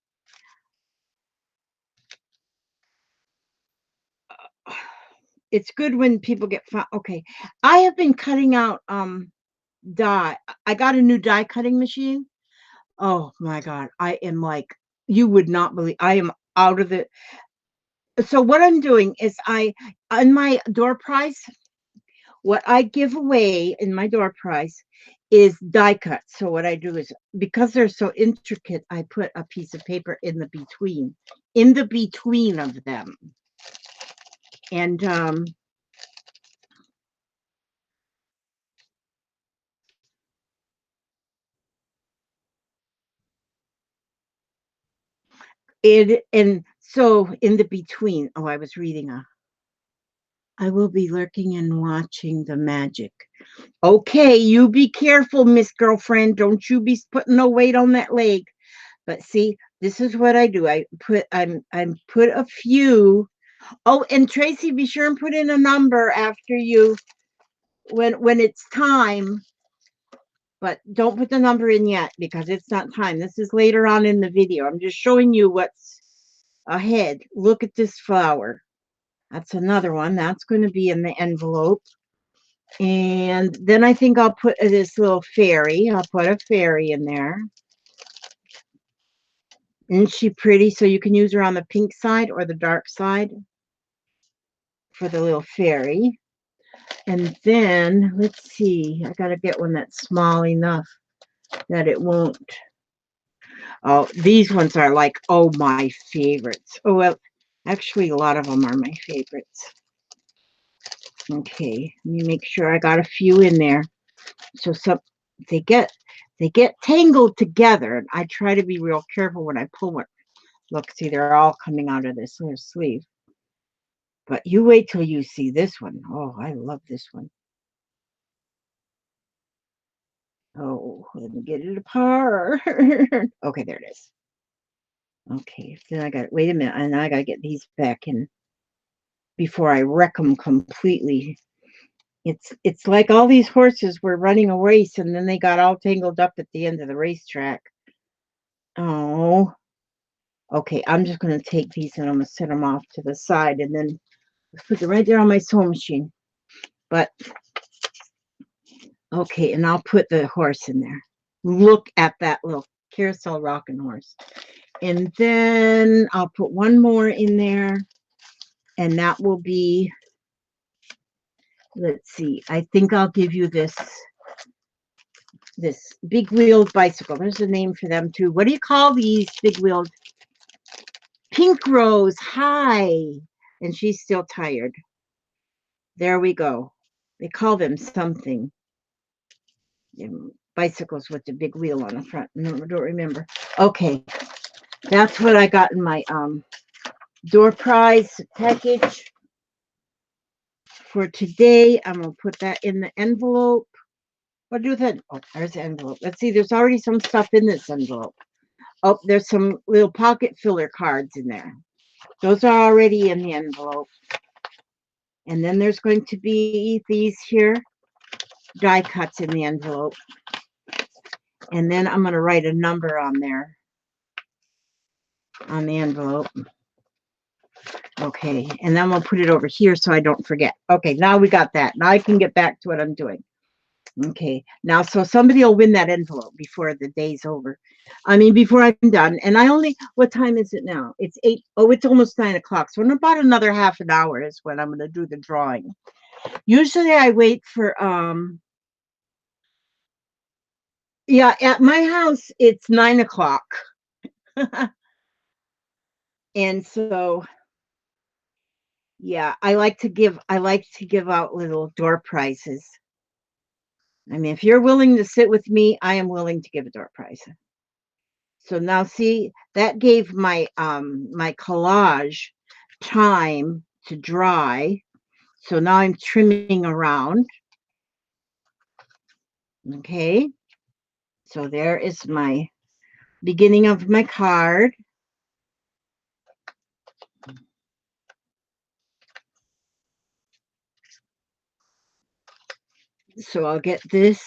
It's good when people get fun. Okay, I have been cutting out dye. I got a new die cutting machine. Oh my god, I am like, you would not believe, I am out of it. So what I'm doing is on my door prize, what I give away in my door prize is die cuts. So what I do is, because they're so intricate, I put a piece of paper in the between of them. And and so in the between, oh, I was reading I will be lurking and watching the magic. Okay, you be careful, Miss Girlfriend. Don't you be putting no weight on that leg. But see, this is what I do. I'm put a few. Oh, and Tracy, be sure and put in a number after you when it's time. But don't put the number in yet because it's not time. This is later on in the video. I'm just showing you what's ahead. Look at this flower. That's another one. That's going to be in the envelope. And then I think I'll put this little fairy. I'll put a fairy in there. Isn't she pretty? So you can use her on the pink side or the dark side for the little fairy. And then, let's see, I got to get one that's small enough that it won't. Oh, these ones are like, oh, my favorites. Oh, well, actually, a lot of them are my favorites. Okay, let me make sure I got a few in there. So some they get they get tangled together, and I try to be real careful when I pull one. Look, see, they're all coming out of this little sleeve. But you wait till you see this one. Oh, I love this one. Oh, let me get it apart. Okay, there it is. Okay, then I got, wait a minute, and I got to get these back in before I wreck them completely. It's like all these horses were running a race, and then they got all tangled up at the end of the racetrack. Oh, okay, I'm just going to take these and I'm going to set them off to the side, and then put them right there on my sewing machine. But okay, and I'll put the horse in there. Look at that little carousel rocking horse. And then I'll put one more in there, and that will be, let's see, I think I'll give you this big wheeled bicycle. There's a name for them too. What do you call these big wheeled? Pink Rose. Hi. And she's still tired. There we go. They call them something. Bicycles with the big wheel on the front. No, I don't remember. Okay. That's what I got in my door prize package for today. I'm going to put that in the envelope. What do you think? Oh, there's the envelope. Let's see. There's already some stuff in this envelope. Oh, there's some little pocket filler cards in there. Those are already in the envelope. And then there's going to be these here die cuts in the envelope. And then I'm going to write a number on there on the envelope. Okay, and then we'll put it over here so I don't forget. Okay, now we got that. Now I can get back to what I'm doing. Okay, now so somebody will win that envelope before the day's over. I mean, before I'm done. And I only, what time is it now? It's 8. Oh, it's almost 9 o'clock. So in about another half an hour is when I'm going to do the drawing. Usually I wait for, yeah, at my house, it's 9 o'clock. And so, yeah, I like to give out little door prizes. I mean, if you're willing to sit with me, I am willing to give a door prize. So now see, that gave my my collage time to dry. So now I'm trimming around. Okay. So there is my beginning of my card. So I'll get this.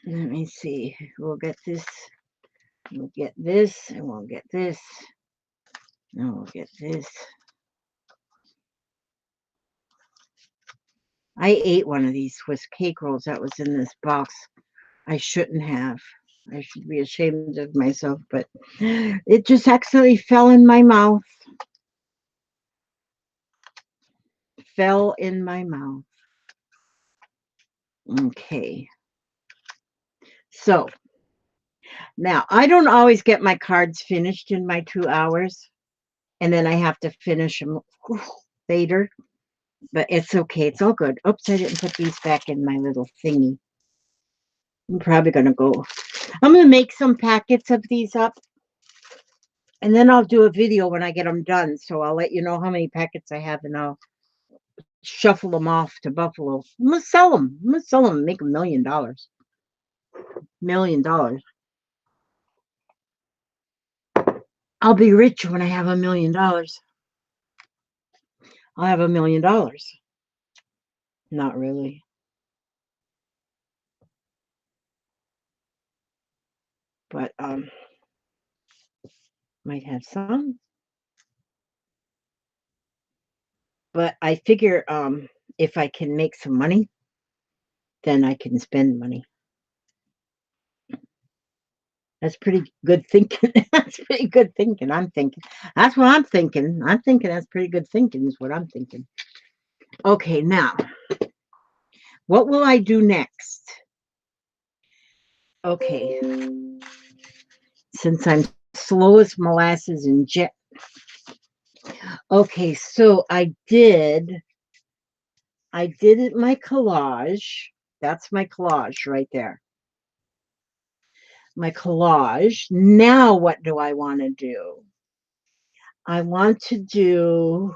Let me see. We'll get this. We'll get this, and we'll get this. And we'll get this. I ate one of these Swiss cake rolls that was in this box. I shouldn't have. I should be ashamed of myself, but it just accidentally fell in my mouth. Fell in my mouth. Okay. So now I don't always get my cards finished in my 2 hours, and then I have to finish them later, but it's okay. It's all good. Oops, I didn't put these back in my little thingy. I'm probably going to go. I'm going to make some packets of these up, and then I'll do a video when I get them done. So I'll let you know how many packets I have, and I'll shuffle them off to Buffalo. I'm going to sell them. I'm going to sell them and make $1 million. $1 million. I'll be rich when I have $1 million. I'll have $1 million. Not really. But might have some. But I figure if I can make some money, then I can spend money. That's pretty good thinking. That's pretty good thinking. I'm thinking. That's what I'm thinking. I'm thinking that's pretty good thinking is what I'm thinking. Okay, now, what will I do next? Okay, since I'm slow as molasses and jet. Okay, so I did it my collage. That's my collage right there. My collage. Now what do I want to do? I want to do,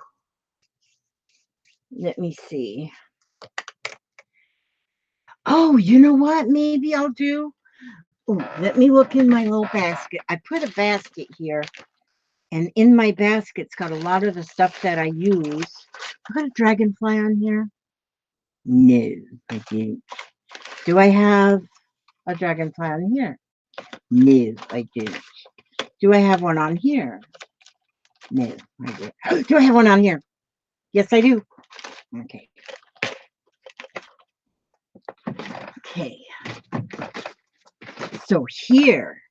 let me see. Oh, you know what? Maybe I'll do. Oh, let me look in my little basket. I put a basket here, and in my basket's got a lot of the stuff that I use. I got a dragonfly on here. No, I didn't. Do I have a dragonfly on here? No, I didn't. Do I have one on here? No, I didn't. Do I have one on here? Yes, I do. Okay. Okay. So here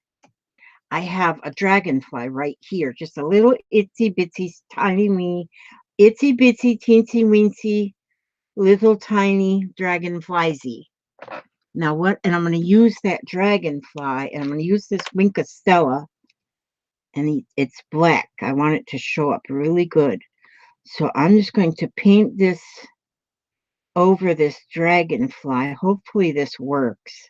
I have a dragonfly right here, just a little itsy bitsy tiny me, itsy bitsy teensy weensy little tiny dragonfliesy. Now what? And I'm going to use that dragonfly, and I'm going to use this Winka Stella, and it's black. I want it to show up really good. So I'm just going to paint this over this dragonfly. Hopefully this works.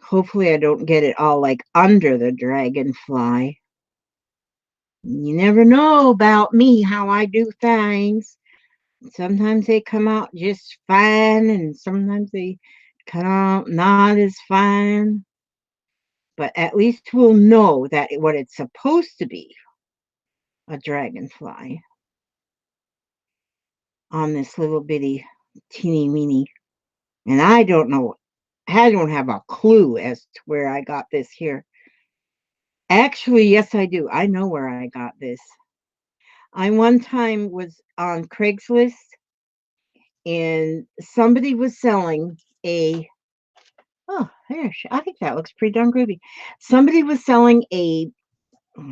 Hopefully I don't get it all like under the dragonfly. You never know about me, how I do things. Sometimes they come out just fine, and sometimes they come out not as fine. But at least we'll know that what it's supposed to be, a dragonfly, on this little bitty teeny weeny. And I don't know, I don't have a clue as to where I got this here. Actually, yes, I do. I know where I got this. I one time was on Craigslist, and somebody was selling a, oh, there, I think that looks pretty darn groovy. Somebody was selling a,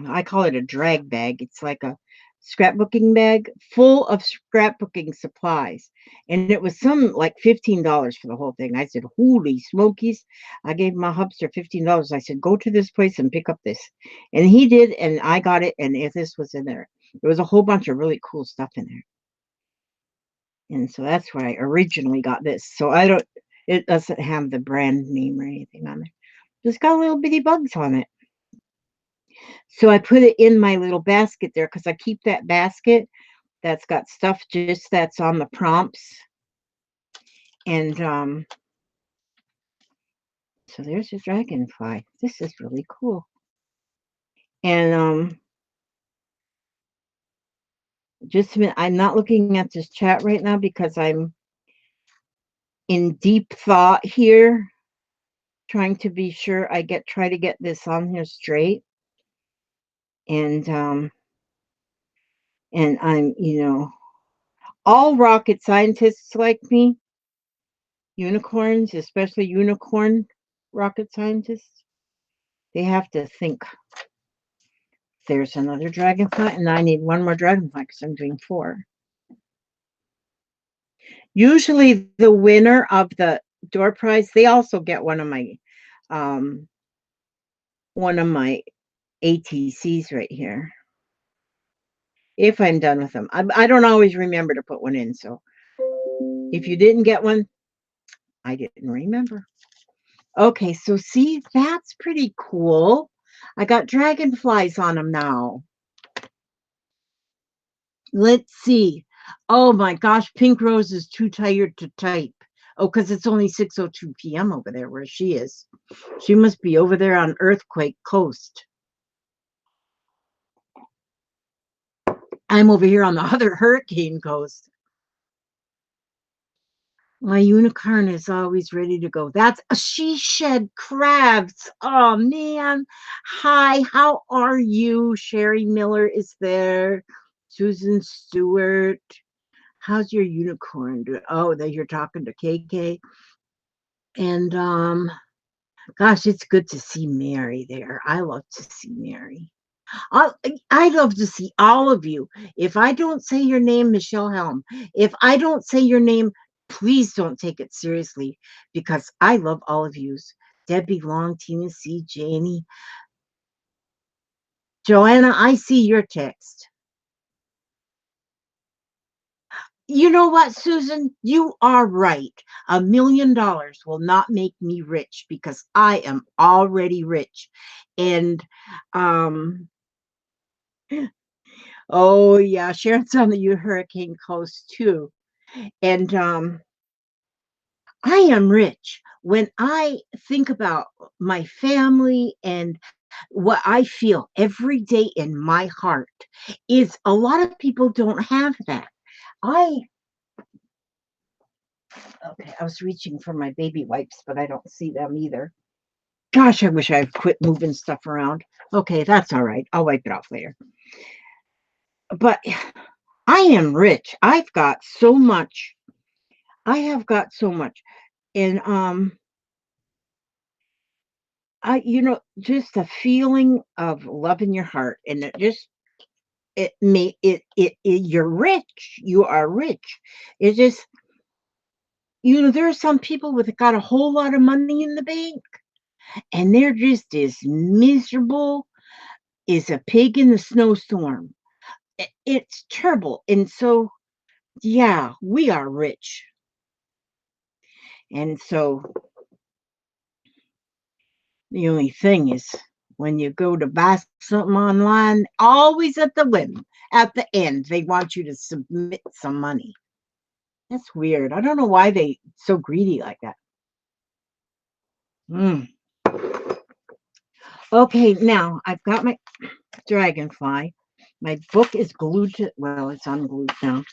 I call it a drag bag. It's like a scrapbooking bag full of scrapbooking supplies. And it was some like $15 for the whole thing. I said, holy smokies. I gave my hubster $15. I said, go to this place and pick up this. And he did, and I got it, and this was in there. There was a whole bunch of really cool stuff in there. And so that's where I originally got this. So it doesn't have the brand name or anything on there. Just got little bitty bugs on it. So I put it in my little basket there because I keep that basket that's got stuff just that's on the prompts. And so there's a dragonfly. This is really cool. And just a minute, I'm not looking at this chat right now because I'm in deep thought here, trying to be sure I try to get this on here straight. And I'm, all rocket scientists like me, unicorns, especially unicorn rocket scientists, they have to think, there's another dragonfly, and I need one more dragonfly because I'm doing 4. Usually the winner of the door prize, they also get um, one of my ATCs right here. If I'm done with them. I don't always remember to put one in, so if you didn't get one, I didn't remember. Okay, so see, that's pretty cool. I got dragonflies on them now. Let's see. Oh my gosh, Pink Rose is too tired to type. Oh, because it's only 6:02 p.m. over there where she is. She must be over there on Earthquake Coast. I'm over here on the other hurricane coast. My unicorn is always ready to go. She shed crabs. Oh man. Hi, how are you? Sherry Miller is there. Susan Stewart. How's your unicorn doing? Oh, that you're talking to KK. And gosh, it's good to see Mary there. I love to see Mary. I I love to see all of you. If I don't say your name, Michelle Helm, if I don't say your name, please don't take it seriously because I love all of yous. Debbie Long, Tina C, Janie, Joanna, I see your text. You know what, Susan? You are right. $1 million will not make me rich because I am already rich. And oh yeah, Sharon's on the hurricane coast too. And I am rich. When I think about my family and what I feel every day in my heart is a lot of people don't have that. I okay, I was reaching for my baby wipes, but I don't see them either. Gosh, I wish I had quit moving stuff around. Okay, that's all right. I'll wipe it off later. But I am rich. I've got so much. I have got so much. And just a feeling of love in your heart and you're rich. You are rich. It just there are some people with got a whole lot of money in the bank and they're just as miserable as a pig in the snowstorm. It's terrible. And so yeah, we are rich. And so the only thing is when you go to buy something online, always at the whim, at the end, they want you to submit some money. That's weird. I don't know why they so greedy like that. Mm. Okay, now I've got my dragonfly. My book is glued to well, it's unglued now.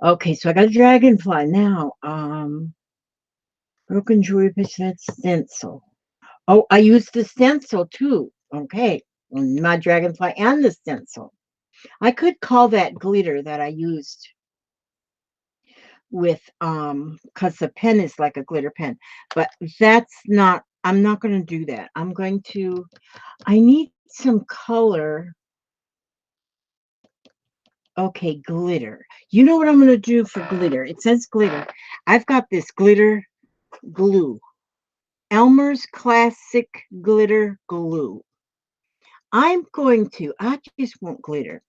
Okay, so I got a dragonfly now. Broken jewelry pitch that stencil. Oh, I used the stencil too. Okay, my dragonfly and the stencil. I could call that glitter that I used with because the pen is like a glitter pen, but I'm not going to do that. I need some color. Okay, glitter. You know what I'm going to do for glitter? It says glitter. I've got this glitter glue. Elmer's Classic Glitter Glue. I just want glitter.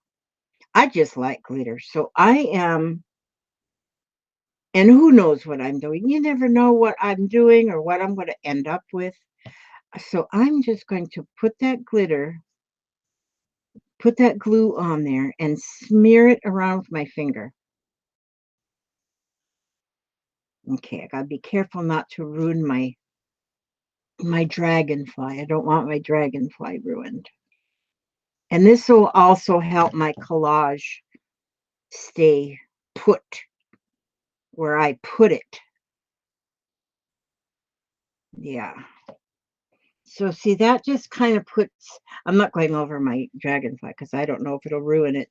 I just like glitter. So and who knows what I'm doing? You never know what I'm doing or what I'm going to end up with. So I'm just going to put that glue on there and smear it around with my finger. Okay, I gotta be careful not to ruin my dragonfly. I don't want my dragonfly ruined. And this will also help my collage stay put where I put it. Yeah. So see, that just kind of puts, I'm not going over my dragonfly because I don't know if it'll ruin it.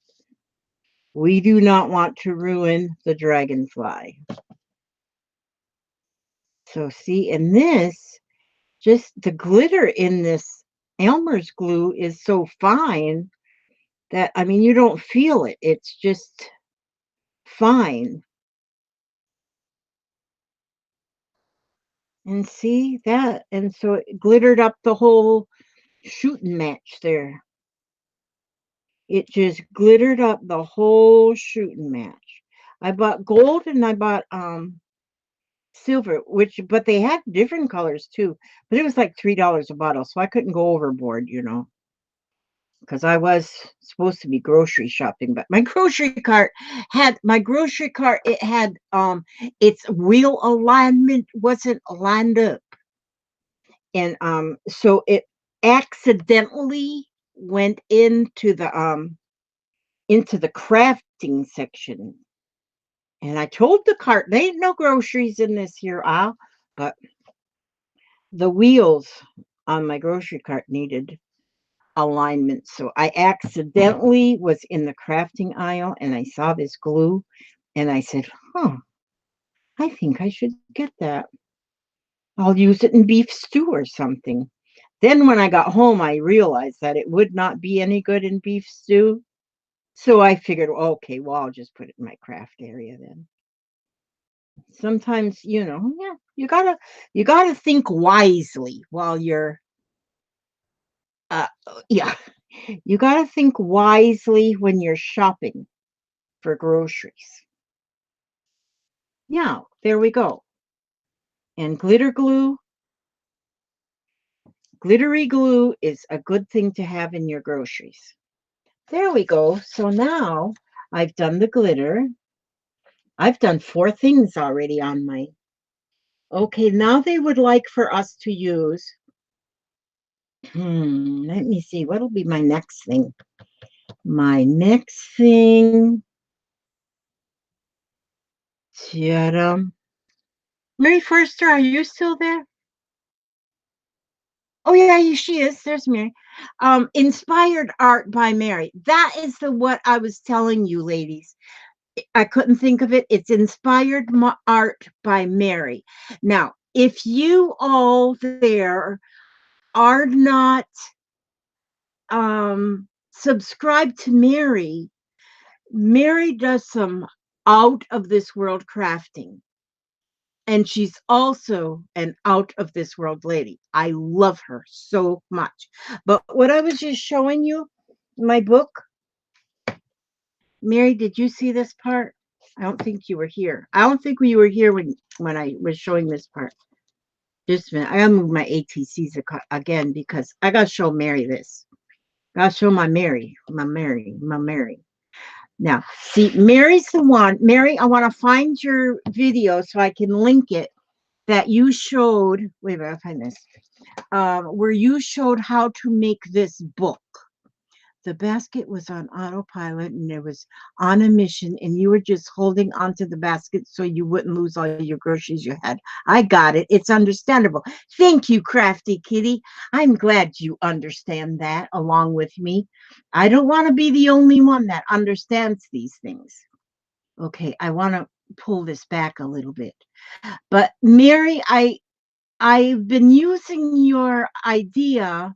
We do not want to ruin the dragonfly. So see, in this, just the glitter in this Elmer's glue is so fine that, I mean, you don't feel it. It's just fine. And see that? And so it glittered up the whole shooting match there. It just glittered up the whole shooting match. I bought gold and I bought silver, but they had different colors too. But it was like $3 a bottle, so I couldn't go overboard, because I was supposed to be grocery shopping. But my grocery cart. It had its wheel alignment wasn't lined up, and so it accidentally went into the crafting section. And I told the cart, there ain't no groceries in this here aisle, but the wheels on my grocery cart needed alignment. So I accidentally was in the crafting aisle and I saw this glue and I said, huh, I think I should get that. I'll use it in beef stew or something. Then when I got home, I realized that it would not be any good in beef stew. So I figured, okay, well, I'll just put it in my craft area then. Sometimes, yeah, you gotta think wisely while you're uh yeah. You gotta think wisely when you're shopping for groceries. Yeah, there we go. And glittery glue is a good thing to have in your groceries. There we go. So now I've done the glitter. I've done 4 things already on my. Okay, now they would like for us to use. Let me see. What'll be my next thing? My next thing. Ta-da. Mary Forster, are you still there? Oh yeah, she is. There's Mary. Inspired art by Mary. That is the what I was telling you, ladies. I couldn't think of it. It's inspired art by Mary. Now, if you all there are not subscribed to Mary, Mary does some out of this world crafting. And she's also an out of this world lady. I love her so much. But what I was just showing you, my book, Mary, did you see this part? I don't think you were here. I don't think you were here when I was showing this part. Just a minute. I gotta move my ATCs again because I gotta show Mary this. I gotta show my Mary. Now, see, Mary's the one. Mary, I want to find your video so I can link it that you showed. Wait a minute, I'll find this. Where you showed how to make this book. The basket was on autopilot and it was on a mission, and you were just holding onto the basket so you wouldn't lose all your groceries you had. I got it. It's understandable. Thank you, Crafty Kitty. I'm glad you understand that along with me. I don't want to be the only one that understands these things. Okay, I want to pull this back a little bit. But Mary, I've been using your idea.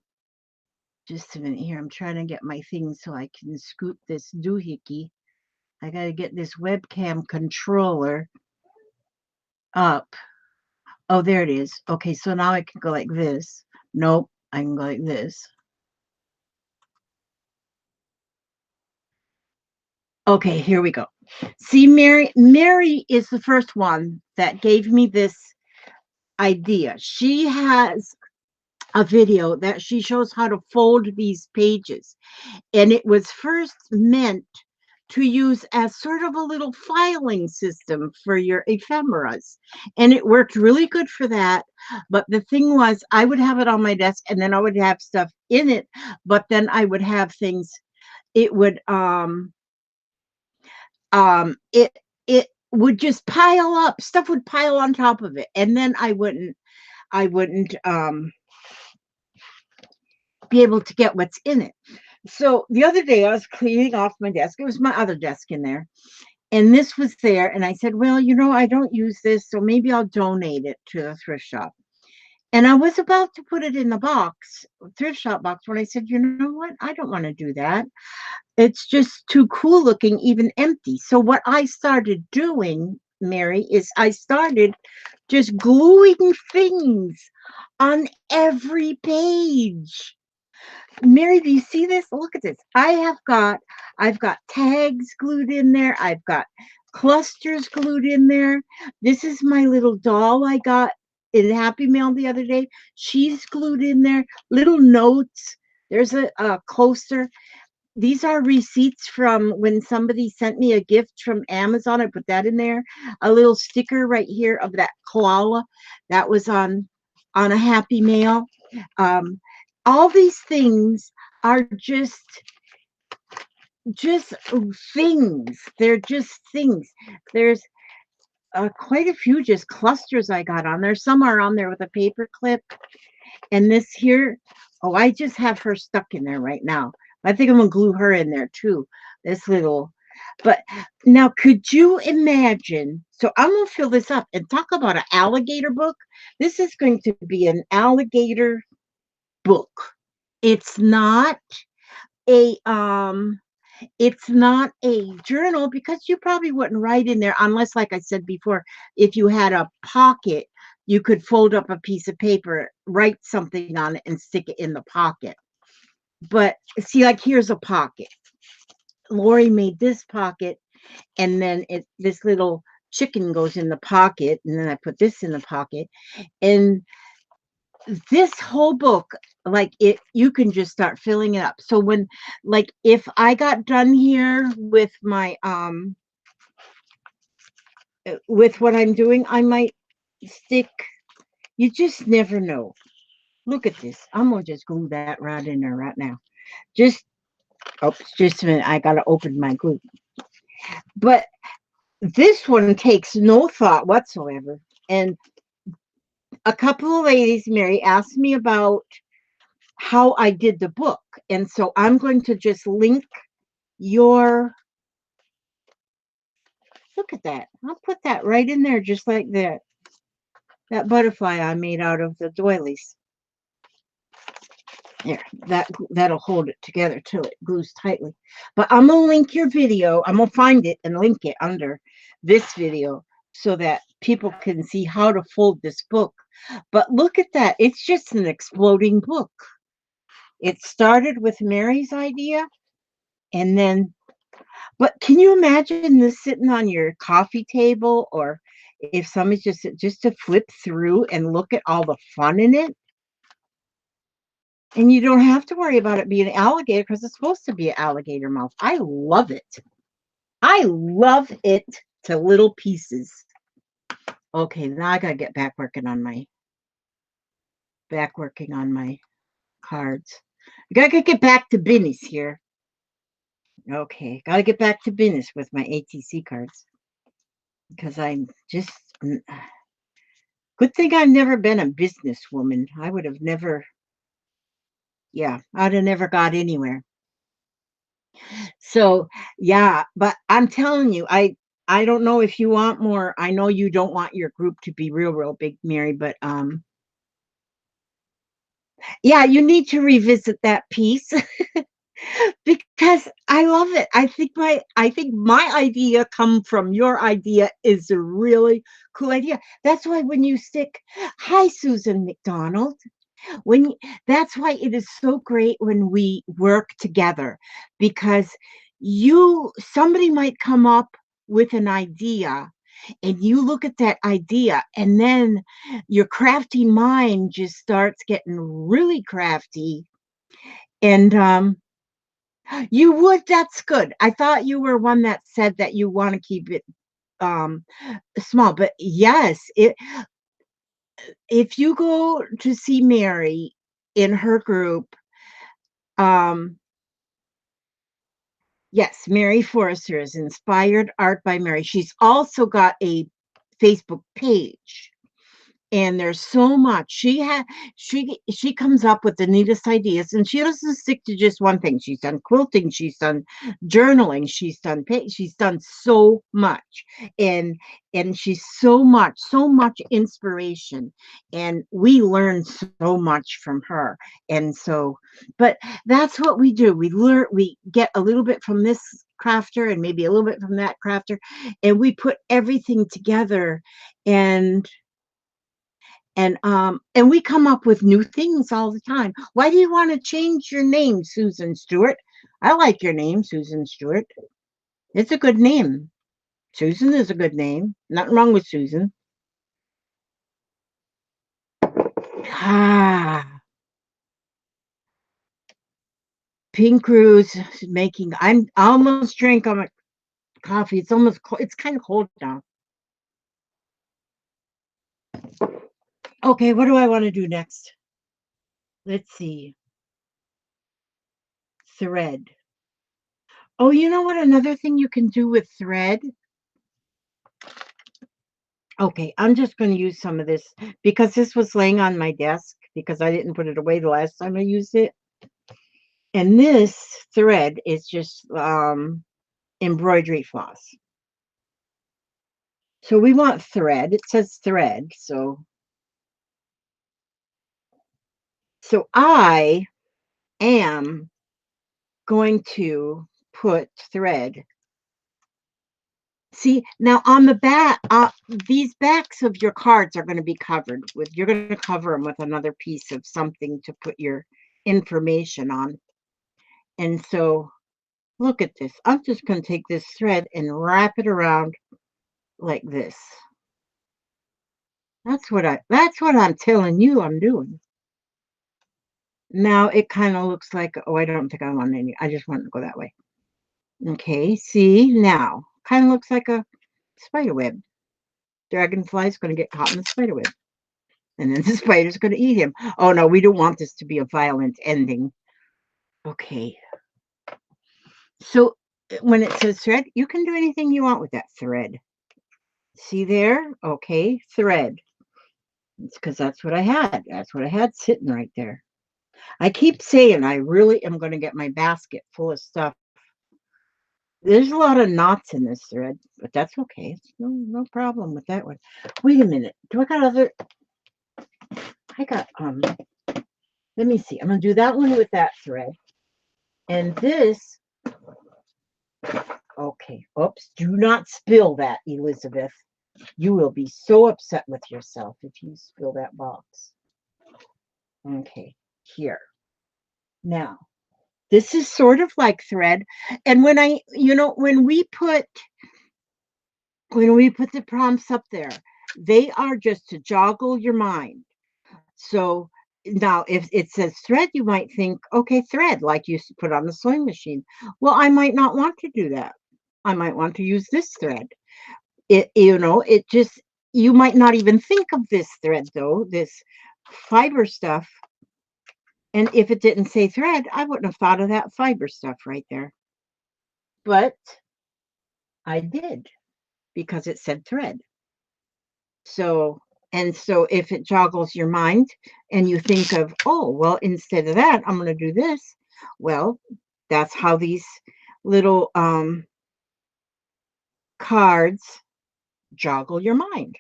Just a minute here. I'm trying to get my thing so I can scoop this doohickey. I got to get this webcam controller up. Oh, there it is. Okay, so now I can go like this. Nope, I can go like this. Okay, here we go. See, Mary is the first one that gave me this idea. She has a video that she shows how to fold these pages. And it was first meant to use as sort of a little filing system for your ephemeras. And it worked really good for that. But the thing was, I would have it on my desk and then I would have stuff in it, but then I would have things, it would it would just pile up, stuff would pile on top of it. And then I wouldn't be able to get what's in it. So the other day I was cleaning off my desk. It was my other desk in there. And this was there. And I said, well, I don't use this. So maybe I'll donate it to the thrift shop. And I was about to put it in the box, thrift shop box, when I said, you know what? I don't want to do that. It's just too cool looking, even empty. So what I started doing, Mary, is I started just gluing things on every page. Mary, do you see this? Look at this. I've got tags glued in there. I've got clusters glued in there. This is my little doll I got in Happy Mail the other day. She's glued in there. Little notes. There's a coaster. These are receipts from when somebody sent me a gift from Amazon. I put that in there. A little sticker right here of that koala that was on a Happy Mail. Um, all these things are just things. They're just things. There's quite a few just clusters I got on there. Some are on there with a paper clip. And this here, oh, I just have her stuck in there right now. I think I'm gonna glue her in there too. This little, but now could you imagine? So I'm gonna fill this up and talk about an alligator book. This is going to be an alligator. book. It's not a um it's not a journal because you probably wouldn't write in there unless, like I said before, if you had a pocket, you could fold up a piece of paper, write something on it, and stick it in the pocket. But see, like here's a pocket. Lori made this pocket, and then this little chicken goes in the pocket, and then I put this in the pocket. And this whole book, like you can just start filling it up. So when, like, if I got done here with what I'm doing, I might stick. You just never know. Look at this. I'm gonna just glue that right in there right now. Just oops, just a minute. I gotta open my glue. But this one takes no thought whatsoever. And a couple of ladies, Mary, asked me about how I did the book. And so I'm going to just link your, look at that. I'll put that right in there just like that. That butterfly I made out of the doilies. There, that'll hold it together till it glues tightly. But I'm gonna link your video. I'm gonna find it and link it under this video so that people can see how to fold this book. But look at that. It's just an exploding book. It started with Mary's idea, and then, but can you imagine this sitting on your coffee table, or if somebody's just to flip through and look at all the fun in it? And you don't have to worry about it being an alligator because it's supposed to be an alligator mouth. I love it. I love it to little pieces. Okay, now I gotta get back working on my cards. I gotta get back to business here. Okay, gotta get back to business with my ATC cards because I'm just good thing I've never been a businesswoman. I would have never, yeah, I'd have never got anywhere. So yeah, but I'm telling you, I don't know if you want more. I know you don't want your group to be real big, Mary, but yeah, you need to revisit that piece because I love it. I think my idea come from your idea is a really cool idea. That's why when you stick, hi Susan McDonald. When That's why it is so great when we work together, because somebody might come up with an idea, and you look at that idea, and then your crafty mind just starts getting really crafty. And you would that's good. I thought you were one that said that you want to keep it um small, but yes, if you go to see Mary in her group, um yes, Mary Forrester is Inspired Art by Mary. She's also got a Facebook page, and there's so much she comes up with the neatest ideas, and she doesn't stick to just one thing. She's done quilting, she's done journaling, she's done so much, and she's so much inspiration, and we learn so much from her. And so, but that's what we do. We get a little bit from this crafter and maybe a little bit from that crafter, and we put everything together, and and we come up with new things all the time. Why do you want to change your name, Susan Stewart? I like your name, Susan Stewart. It's a good name. Susan is a good name. Nothing wrong with Susan. Ah, Pink Rose making. I almost drank all my coffee. It's kind of cold now. Okay, what do I want to do next? Let's see. Thread. Oh, you know what? Another thing you can do with thread. Okay, I'm just going to use some of this because this was laying on my desk because I didn't put it away the last time I used it. And this thread is just embroidery floss. So we want thread. It says thread. So So I am going to put thread. See, now on the back, these backs of your cards are going to be covered with, you're going to cover them with another piece of something to put your information on. And so look at this. I'm just going to take this thread and wrap it around like this. That's what I'm telling you I'm doing. Now it kind of looks like, oh, I don't think I want any. I just want to go that way. Okay, see now, kind of looks like a spider web. Dragonfly's going to get caught in the spider web, and then the spider's going to eat him. Oh no, we don't want this to be a violent ending. Okay, so when it says thread, you can do anything you want with that thread. See there? Okay, thread. It's because that's what I had. That's what I had sitting right there. I keep saying I really am going to get my basket full of stuff. There's a lot of knots in this thread, but that's okay. It's no problem with that one. Wait a minute. Do I got other? I got Let me see. I'm gonna do that one with that thread, and this. Okay. Oops. Do not spill that, Elizabeth. You will be so upset with yourself if you spill that box. Okay. Here. Now, this is sort of like thread, and when we put the prompts up there, they are just to joggle your mind. So now, if it says thread, you might think, okay, thread, like you put on the sewing machine. Well, I might not want to do that. I might want to use this thread. It just, you might not even think of this thread, though, this fiber stuff. And if it didn't say thread, I wouldn't have thought of that fiber stuff right there. But I did because it said thread. So, and so if it joggles your mind and you think of, oh, well, instead of that, I'm going to do this. Well, that's how these little cards joggle your mind.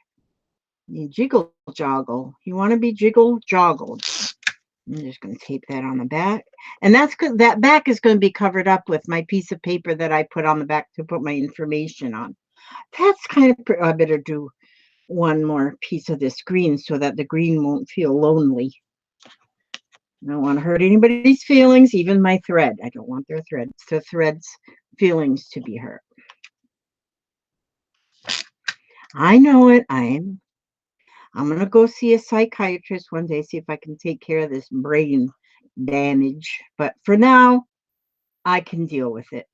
You jiggle joggle. You want to be jiggle joggled. I'm just going to tape that on the back. And that's good. That back is going to be covered up with my piece of paper that I put on the back to put my information on. That's kind of, I better do one more piece of this green so that the green won't feel lonely. I don't want to hurt anybody's feelings, even my thread. I don't want the thread's feelings to be hurt. I know it. I'm going to go see a psychiatrist one day, see if I can take care of this brain damage. But for now, I can deal with it.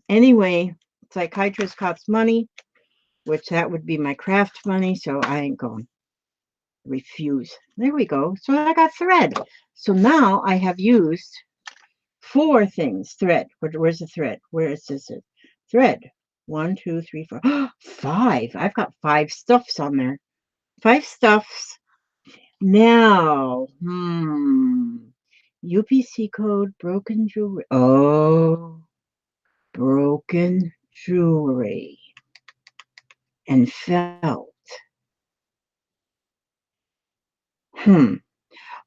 Anyway, psychiatrist costs money, which that would be my craft money, so I ain't going. Refuse. There we go. So I got thread. So now I have used 4 things. Thread. Where's the thread? Where is this? Thread. 1, 2, 3, 4. 5. I've got 5 stuffs on there. 5 stuffs. Now, UPC code, broken jewelry. Oh, broken jewelry and felt.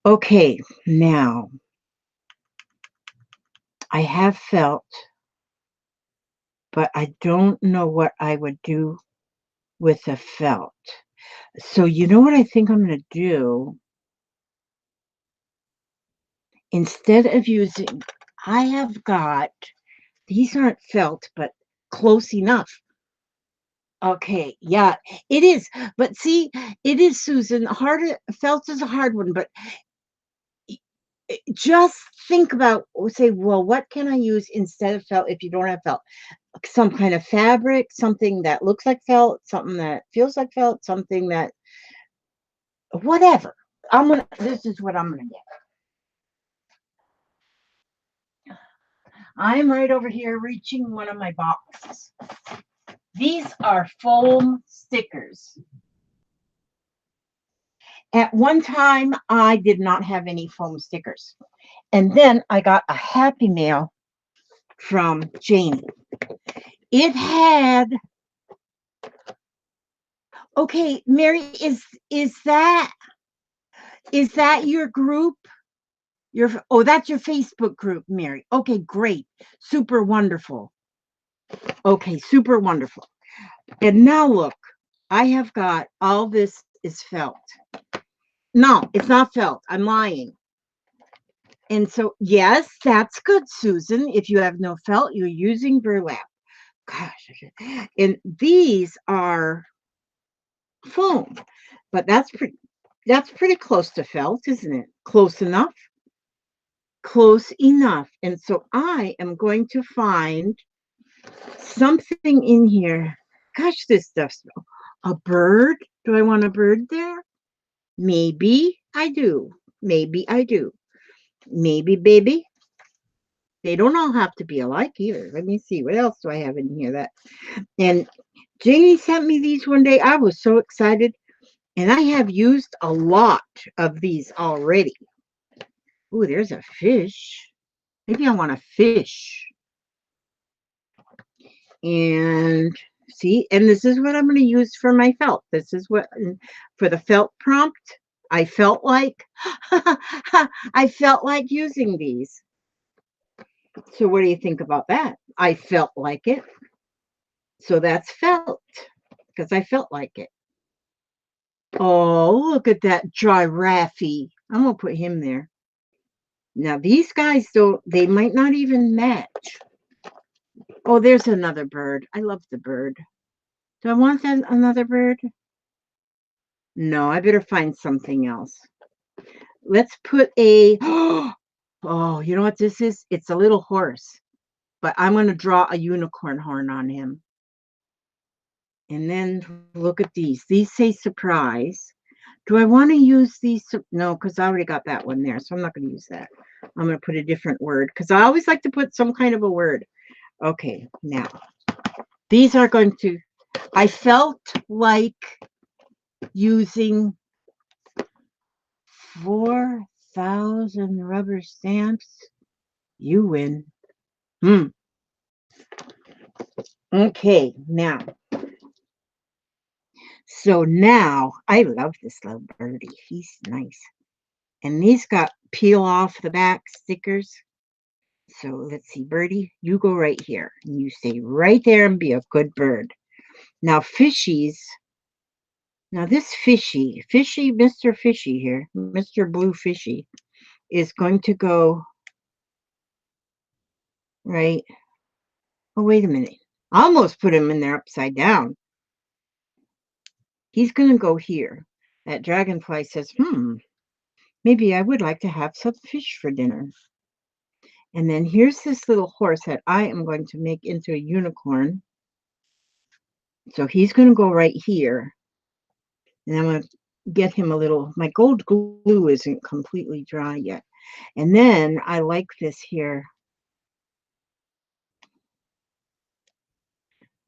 Okay, now I have felt, but I don't know what I would do with the felt. So you know what I think I'm going to do? Instead of using, I have got, these aren't felt, but close enough. Okay, yeah, it is. But see, it is, Susan. Felt is a hard one, but just think about, say, well, what can I use instead of felt if you don't have felt? Some kind of fabric, something that looks like felt, something that feels like felt, something that, whatever. This is what I'm gonna get. I'm right over here reaching one of my boxes. These are foam stickers. At one time, I did not have any foam stickers. And then I got a Happy Mail from Janie. It had, okay, Mary, is that, Is that your group? Oh, that's your Facebook group, Mary. Okay, great. Super wonderful. Okay, super wonderful. And now look, I have got all this is felt. No, it's not felt. I'm lying. And so, yes, that's good, Susan. If you have no felt, you're using burlap. Gosh, and these are foam, but that's pretty close to felt, isn't it? Close enough. Close enough. And so I am going to find something in here. Gosh, this stuff's a bird. Do I want a bird there? Maybe I do. Maybe I do. Maybe, baby. They don't all have to be alike either. Let me see. What else do I have in here? And Janie sent me these one day. I was so excited. And I have used a lot of these already. Ooh, there's a fish. Maybe I want a fish. And see, and this is what I'm going to use for my felt. This is what for the felt prompt. I felt like I felt like using these. So what do you think about that? I felt like it. So that's felt because I felt like it. Oh, look at that giraffe. I'm going to put him there. Now these guys don't, they might not even match. Oh, there's another bird. I love the bird. Do I want that another bird? No, I better find something else. Let's put a, oh, you know what this is? It's a little horse, but I'm going to draw a unicorn horn on him. And then look at these. These say surprise. Do I want to use these? No, because I already got that one there, so I'm not going to use that. I'm going to put a different word because I always like to put some kind of a word. Okay, now these are going to, I felt like using 4,000 rubber stamps. You win. Okay, now. So now, I love this little birdie. He's nice. And these got peel off the back stickers. So let's see, Birdie, you go right here. And you stay right there and be a good bird. Now, fishies. Now, this Mr. Fishy here, Mr. Blue Fishy, is going to go right. Oh, wait a minute. I almost put him in there upside down. He's going to go here. That dragonfly says, maybe I would like to have some fish for dinner. And then here's this little horse that I am going to make into a unicorn. So he's going to go right here. And I'm going to get him a little, my gold glue isn't completely dry yet. And then I like this here.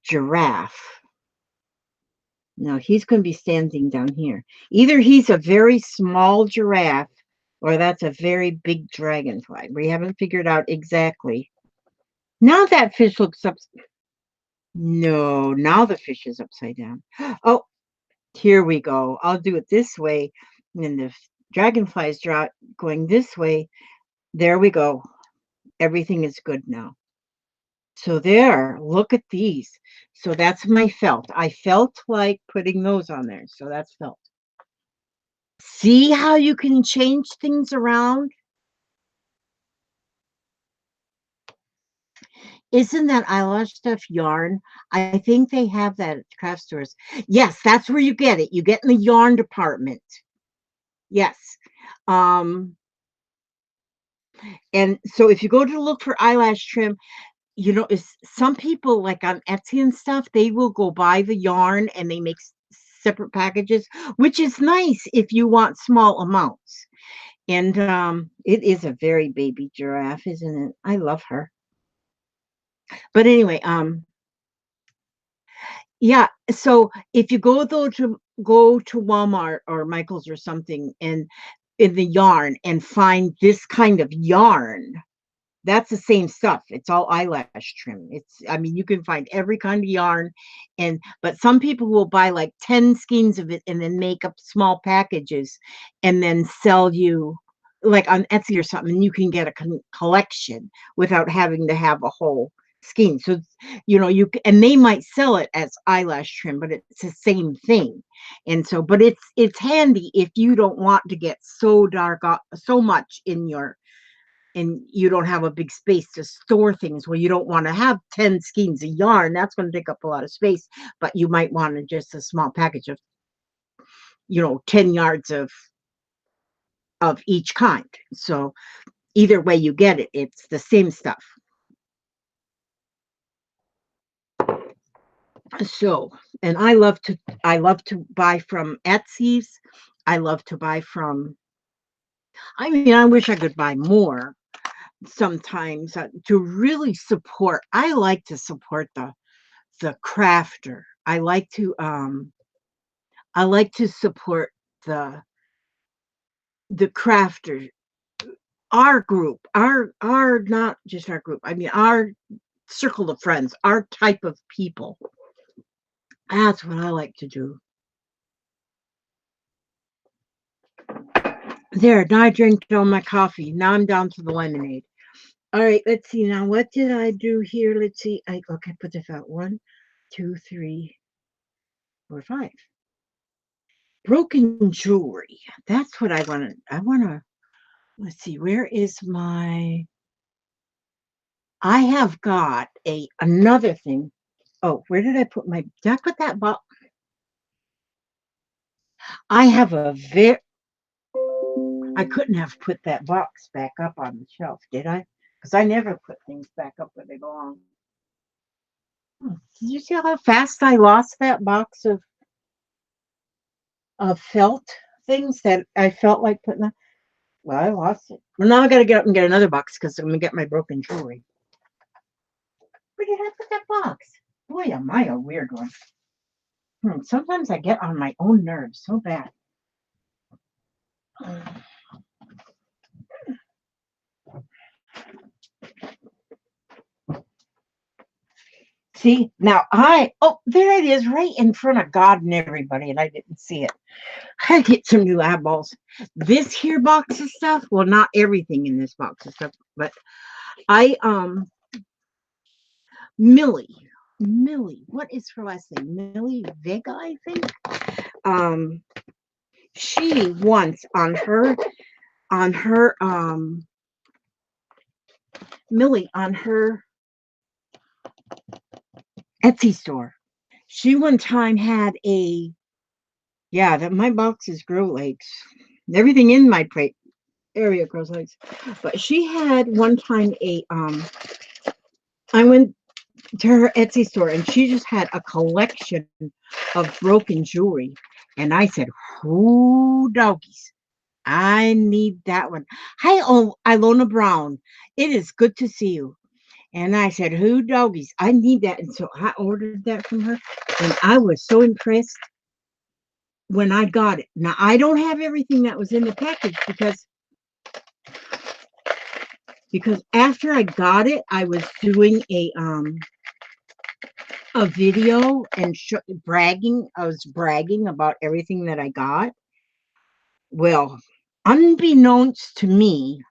Giraffe. Now he's going to be standing down here. Either he's a very small giraffe or that's a very big dragonfly. We haven't figured out exactly. Now that fish looks up. No, now the fish is upside down. Oh, here we go. I'll do it this way. And the dragonfly is going this way. There we go. Everything is good now. So there, look at these. So that's my felt. I felt like putting those on there. So that's felt. See how you can change things around? Isn't that eyelash stuff yarn? I think they have that at craft stores. Yes, that's where you get it. You get in the yarn department. Yes. And so if you go to look for eyelash trim, you know, some people like on Etsy and stuff, they will go buy the yarn and they make separate packages, which is nice if you want small amounts. And it is a very baby giraffe, isn't it? I love her. But anyway, yeah. So if you go to Walmart or Michael's or something and in the yarn and find this kind of yarn, that's the same stuff. It's all eyelash trim. I mean, you can find every kind of yarn, but some people will buy like 10 skeins of it and then make up small packages and then sell you like on Etsy or something, and you can get a collection without having to have a whole skein. So, and they might sell it as eyelash trim, but it's the same thing. And so, but it's handy if you don't want to get so dark, so much in your and you don't have a big space to store things. Well, you don't want to have 10 skeins of yarn. That's going to take up a lot of space, but you might want to just a small package of, 10 yards of each kind. So either way you get it, it's the same stuff. So, and I love to buy from Etsy's. I love to buy from, I mean, I wish I could buy more sometimes to really support. I like to support the crafter. I like to support the crafter, our group, our not just our group. I mean our circle of friends, our type of people. That's what I like to do. There, now I drank all my coffee. Now I'm down to the lemonade. All right, let's see. Now, what did I do here? Let's see. Okay, put this out. 1, 2, 3, 4, 5. Broken jewelry. That's what I want to. Let's see. Where is my? I have got another thing. Oh, where did I put my? Did I put that box? I have a very. I couldn't have put that box back up on the shelf, did I? Because I never put things back up where they belong. Did you see how fast I lost that box of felt things that I felt like putting up? Well, I lost it. Well, now I got to get up and get another box because I'm going to get my broken jewelry. Where did I put that box? Boy, am I a weird one. Sometimes I get on my own nerves so bad. See, now there it is right in front of God and everybody, and I didn't see it. I get some new eyeballs. This here box of stuff, well, not everything in this box of stuff, but Millie, what is her last name? Millie Vega, I think. Um, she once on her Millie on her Etsy store. She one time had that my boxes grow legs. Everything in my area grows legs. But she had one time I went to her Etsy store and she just had a collection of broken jewelry. And I said, "Whoo, doggies. I need that one." Hi, Ilona Brown. It is good to see you. And I said, "Who doggies? I need that." And so I ordered that from her. And I was so impressed when I got it. Now, I don't have everything that was in the package because after I got it, I was doing a video and bragging. I was bragging about everything that I got. Well, unbeknownst to me,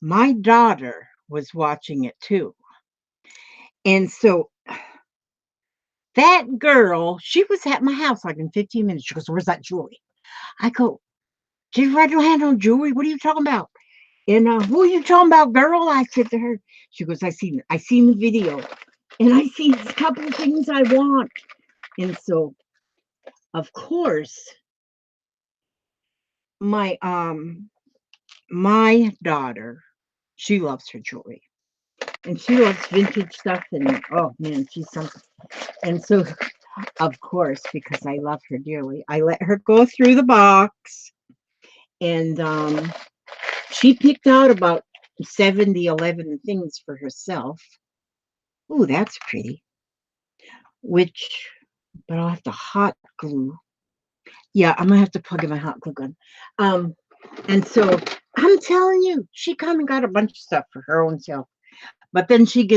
my daughter was watching it too. And so that girl, she was at my house like in 15 minutes. She goes, "Where's that jewelry?" I go, "Jennifer, I don't have no jewelry. What are you talking about?" And "Who are you talking about, girl?" I said to her. She goes, I seen the video, and I seen a couple of things I want." And so, of course, my my daughter, she loves her jewelry, and she loves vintage stuff. And oh man, she's something. And so, of course, because I love her dearly, I let her go through the box, and she picked out about 11 things for herself. Ooh, that's pretty. But I'll have to hot glue. Yeah, I'm gonna have to plug in my hot glue gun. And so I'm telling you, she come and got a bunch of stuff for her own self. But then she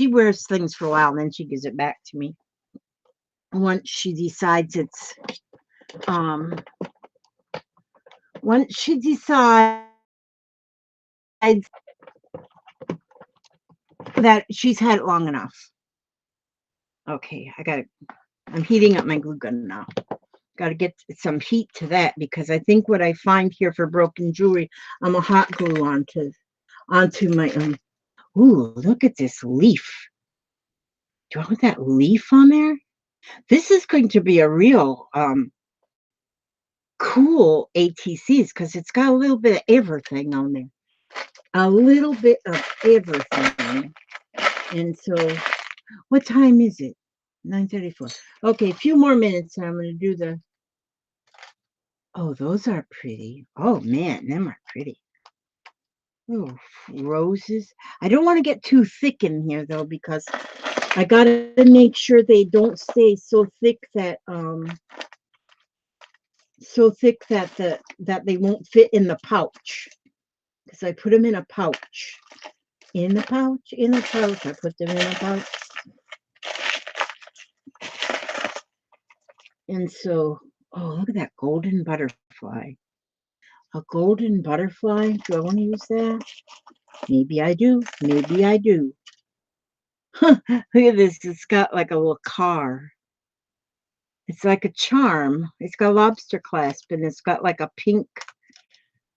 wears things for a while and then she gives it back to me once she decides it's um once she decides that she's had it long enough. Okay, I'm heating up my glue gun now. Got to get some heat to that because I think what I find here for broken jewelry, I'm a hot glue onto my Ooh, look at this leaf. Do you want that leaf on there? This is going to be a real cool ATCs because it's got a little bit of everything on there. A little bit of everything. And so, what time is it? 9:34. Okay, a few more minutes and I'm going to do the. Oh, those are pretty. Oh, man, them are pretty. Oh, roses. I don't want to get too thick in here, though, because I got to make sure they don't stay so thick that they won't fit in the pouch. Because I put them in a pouch. In the pouch, in the pouch. I put them in a pouch. And so, oh, look at that golden butterfly. A golden butterfly? Do I want to use that? Maybe I do. Maybe I do. Look at this. It's got like a little car. It's like a charm. It's got a lobster clasp and it's got like a pink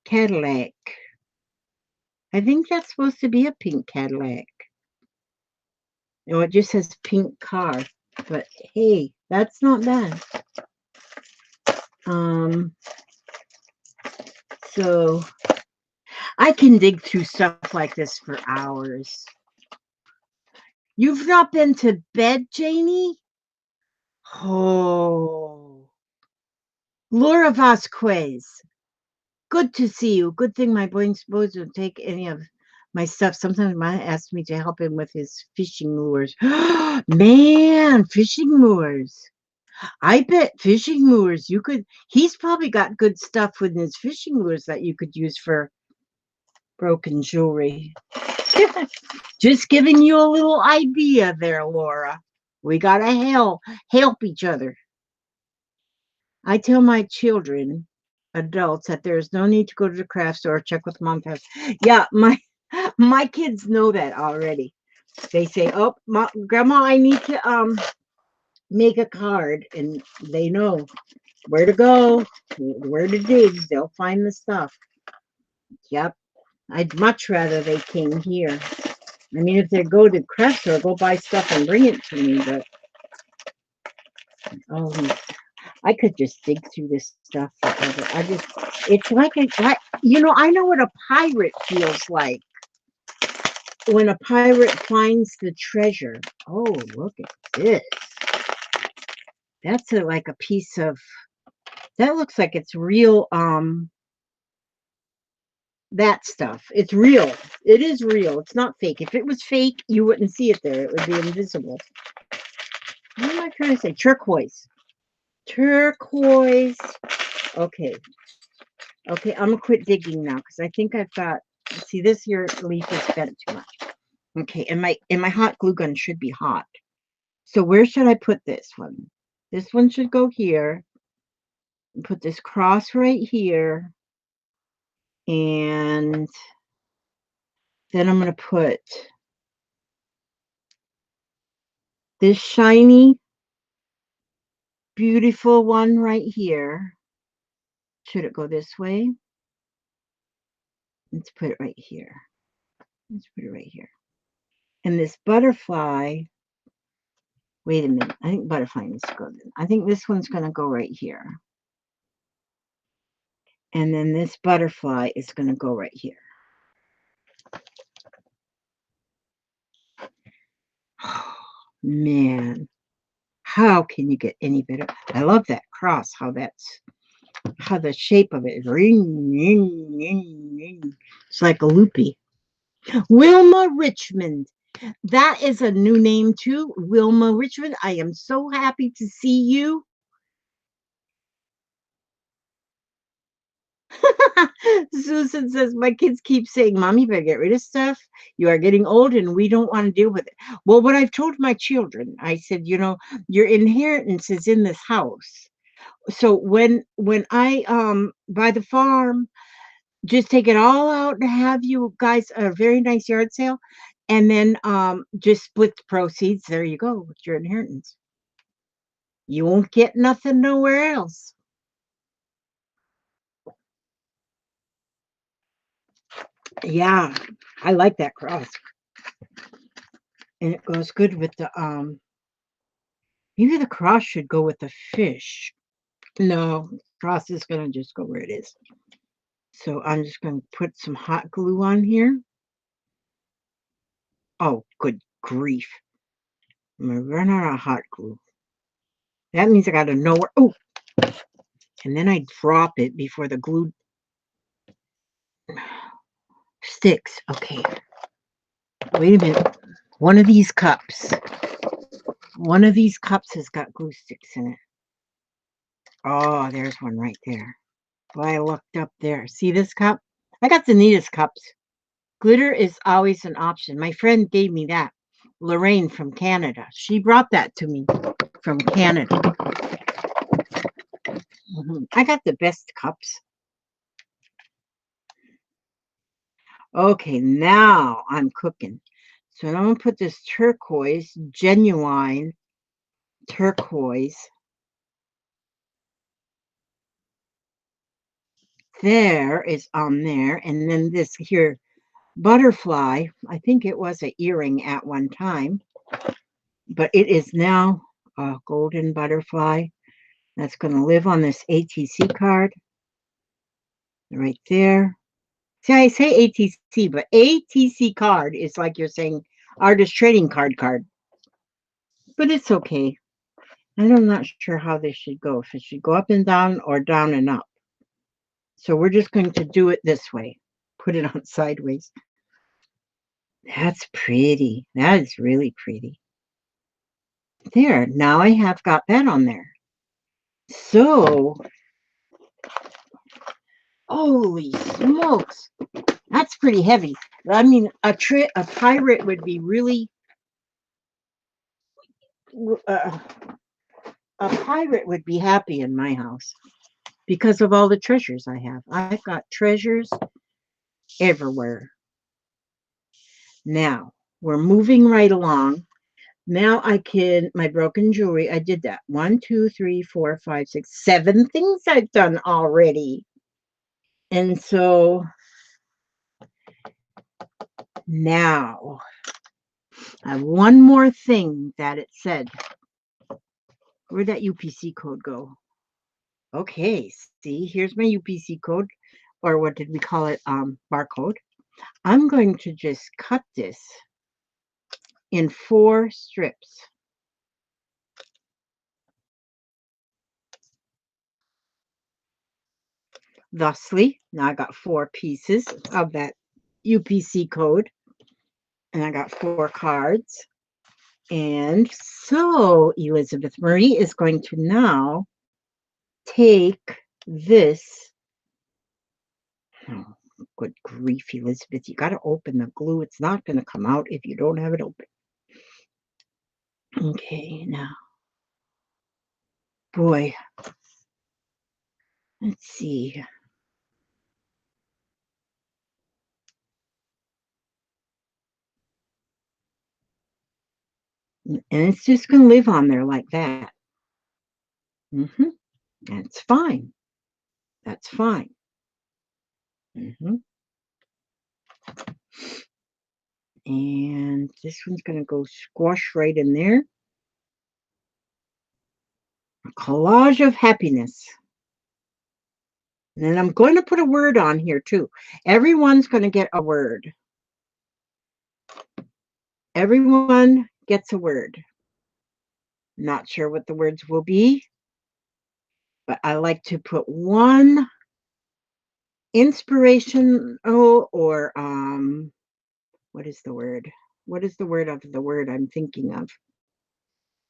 Cadillac. I think that's supposed to be a pink Cadillac. No, it just says pink car. But hey, that's not bad. Um, so I can dig through stuff like this for hours. You've not been to bed, Janie? Oh, Laura Vasquez. Good to see you. Good thing my boys don't take any of my stuff. Sometimes mine asks me to help him with his fishing lures. Man, fishing lures. I bet fishing lures you could. He's probably got good stuff with his fishing lures that you could use for broken jewelry. Just giving you a little idea there, Laura. We gotta help each other. I tell my children, adults, that there is no need to go to the craft store or check with mom first. Yeah, my kids know that already. They say, "Oh, grandma, I need to make a card," and they know where to go, where to dig. They'll find the stuff. Yep. I'd much rather they came here. I mean, if they go to craft store, go buy stuff and bring it to me. But oh, I could just dig through this stuff forever. It's like I know what a pirate feels like when a pirate finds the treasure. Oh, look at this. That's like a piece of, that looks like it's real, that stuff. It's real. It is real. It's not fake. If it was fake, you wouldn't see it there. It would be invisible. What am I trying to say? Turquoise. Turquoise. Okay. Okay, I'm gonna quit digging now because I think I've got, see, this here leaf is bent too much. Okay, and my hot glue gun should be hot. So where should I put this one? This one should go here. Put this cross right here. And then I'm gonna put this shiny, beautiful one right here. Should it go this way? Let's put it right here. Let's put it right here. And this butterfly, wait a minute. I think butterfly needs to go. I think this one's going to go right here. And then this butterfly is going to go right here. Oh, man, how can you get any better? I love that cross, how the shape of it is. It's like a loopy. Wilma Richmond. That is a new name too. Wilma Richmond. I am so happy to see you. Susan says, my kids keep saying, Mommy, better get rid of stuff. You are getting old and we don't want to deal with it. Well, what I've told my children, I said, your inheritance is in this house. So when I buy the farm, just take it all out and have you guys a very nice yard sale, and then just split the proceeds. There you go with your inheritance. You won't get nothing nowhere else. Yeah, I like that cross. And it goes good with the maybe the cross should go with the fish. No, cross is gonna just go where it is. So I'm just gonna put some hot glue on here. Oh, good grief. I'm gonna run out of hot glue. That means I gotta know where. Oh, and then I drop it before the glue sticks. Okay, wait a minute. One of these cups. One of these cups has got glue sticks in it. Oh, there's one right there. Well, I looked up there. See this cup? I got the neatest cups. Glitter is always an option. My friend gave me that. Lorraine from Canada. She brought that to me from Canada. I got the best cups. Okay, now I'm cooking. So now I'm going to put this turquoise, genuine turquoise. There is on there. And then this here butterfly, I think it was an earring at one time, but it is now a golden butterfly that's going to live on this ATC card right there. See, I say ATC, but ATC card is like you're saying artist trading card. But it's okay. I'm not sure how they should go. If it should go up and down or down and up. So we're just going to do it this way. Put it on sideways. That's pretty. That is really pretty. There. Now I have got that on there. So, holy smokes. That's pretty heavy. I mean, a pirate would be really uh, a pirate would be happy in my house because of all the treasures I have. I've got treasures everywhere. Now, we're moving right along. Now I can, my broken jewelry, I did that. 1, 2, 3, 4, 5, 6, 7 things I've done already. And so now I have one more thing that it said. Where'd that UPC code go? Okay, see, here's my UPC code, or what did we call it? Barcode. I'm going to just cut this in 4 strips. Thusly, now I got 4 pieces of that UPC code, and I got 4 cards. And so Elizabeth Marie is going to now take this. Oh, good grief, Elizabeth. You got to open the glue. It's not going to come out if you don't have it open. Okay, now. Boy. Let's see. And it's just going to live on there like that. That's fine. That's fine. And this one's going to go squash right in there. A collage of happiness. And then I'm going to put a word on here too. Everyone's going to get a word. Everyone gets a word. Not sure what the words will be, but I like to put one inspirational or what is the word? What is the word of the word I'm thinking of?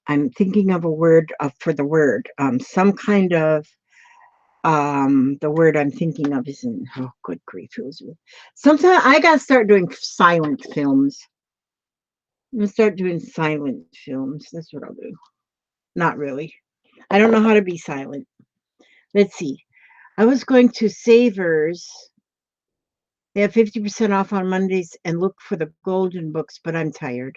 I'm thinking of a word for the word. Some kind of The word I'm thinking of isn't, oh, good grief. Sometimes I got to start doing silent films. I'm going to start doing silent films. That's what I'll do. Not really. I don't know how to be silent. Let's see. I was going to Savers. They have 50% off on Mondays and look for the golden books, but I'm tired.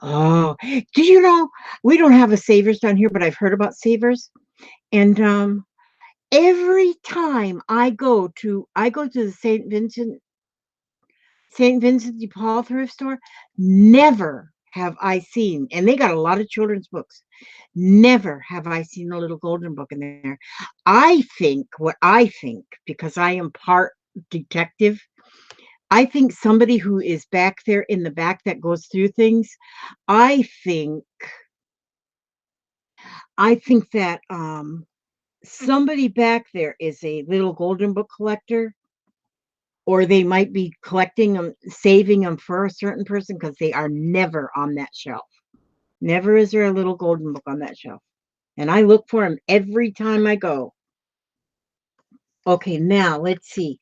Oh, do you know we don't have a Savers down here, but I've heard about Savers. And every time I go to the St. Vincent de Paul thrift store, never have I seen, and they got a lot of children's books. Never have I seen a little golden book in there. What I think, because I am part detective, I think somebody who is back there in the back that goes through things, I think that somebody back there is a little golden book collector, or they might be collecting them, saving them for a certain person, because they are never on that shelf. Never is there a little golden book on that shelf. And I look for them every time I go. Okay, now let's see.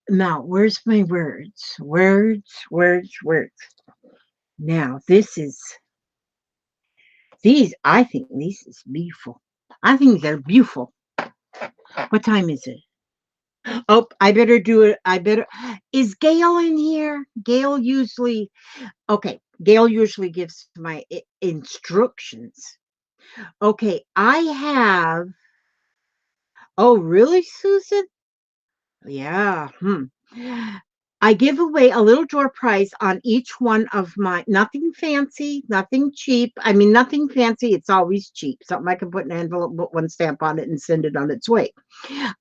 Now, where's my words? Words. Now, I think this is beautiful. I think they're beautiful. What time is it? Oh, I better do it. Is Gail in here? Gail usually gives my instructions. Okay, oh, really, Susan? Yeah. I give away a little door prize on each one of my, nothing fancy, nothing cheap. I mean, nothing fancy. It's always cheap. Something I can put in an envelope, put one stamp on it, and send it on its way.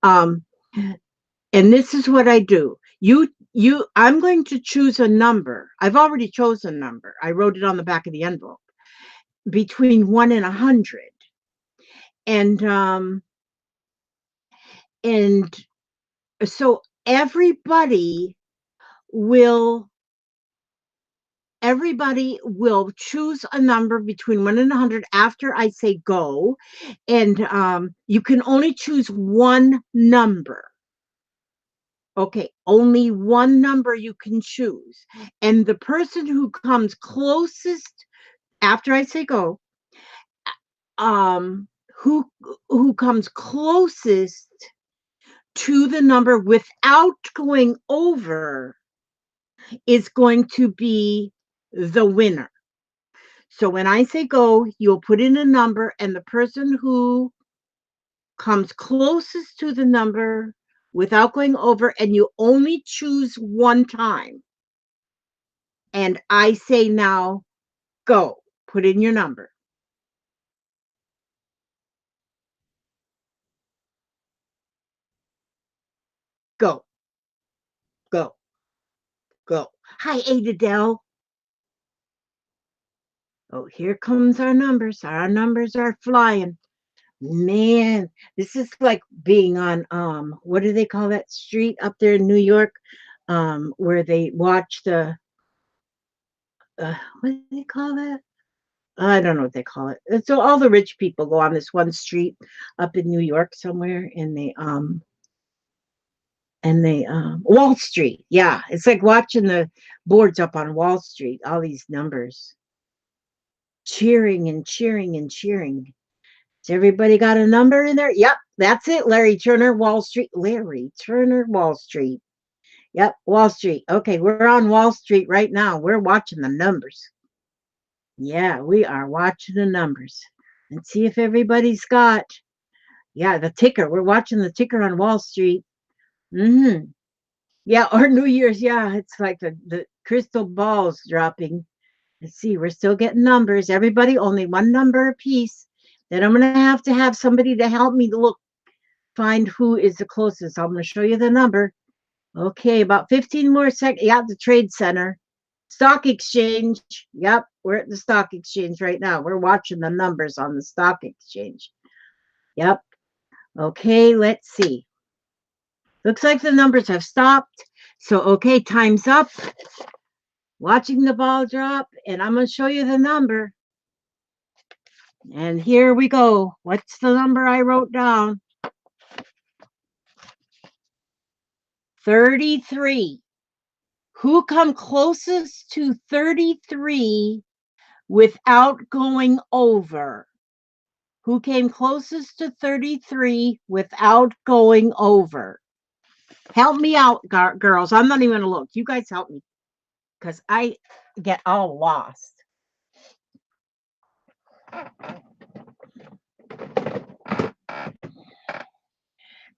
Um, and this is what I do. I'm going to choose a number. I've already chosen a number. I wrote it on the back of the envelope, between 1 and 100. And and so will everybody will choose a number between 1 and 100 after I say go. And you can only choose one number. Okay, only one number you can choose. And the person who comes closest after I say go, um, who comes closest to the number without going over, is going to be the winner. So when I say go, you'll put in a number, and the person who comes closest to the number without going over, and you only choose one time. And I say now, go, put in your number. Go, go, go. Hi, Adadel. Oh, here comes our numbers. Our numbers are flying. Man, this is like being on what do they call that street up there in New York? Where they watch the what do they call that? I don't know what they call it. And so all the rich people go on this one street up in New York somewhere, and they Wall Street. Yeah, it's like watching the boards up on Wall Street, all these numbers. Cheering and cheering and cheering. Has everybody got a number in there? Yep, that's it. Larry Turner, Wall Street. Larry Turner, Wall Street. Yep, Wall Street. Okay, we're on Wall Street right now. We're watching the numbers. Yeah, we are watching the numbers. And see if everybody's got, yeah, the ticker. We're watching the ticker on Wall Street. Mm-hmm. Yeah, or New Year's. Yeah, it's like the crystal balls dropping. Let's see, we're still getting numbers. Everybody, only one number a piece. Then I'm going to have somebody to help me look, find who is the closest. I'm going to show you the number. Okay, about 15 more seconds. Yeah, the Trade Center. Stock Exchange. Yep, we're at the Stock Exchange right now. We're watching the numbers on the Stock Exchange. Yep. Okay, let's see. Looks like the numbers have stopped. So, okay, time's up. Watching the ball drop, and I'm going to show you the number. And here we go. What's the number I wrote down? 33. Who come closest to 33 without going over? Who came closest to 33 without going over? Help me out, girls. I'm not even going to look. You guys help me because I get all lost.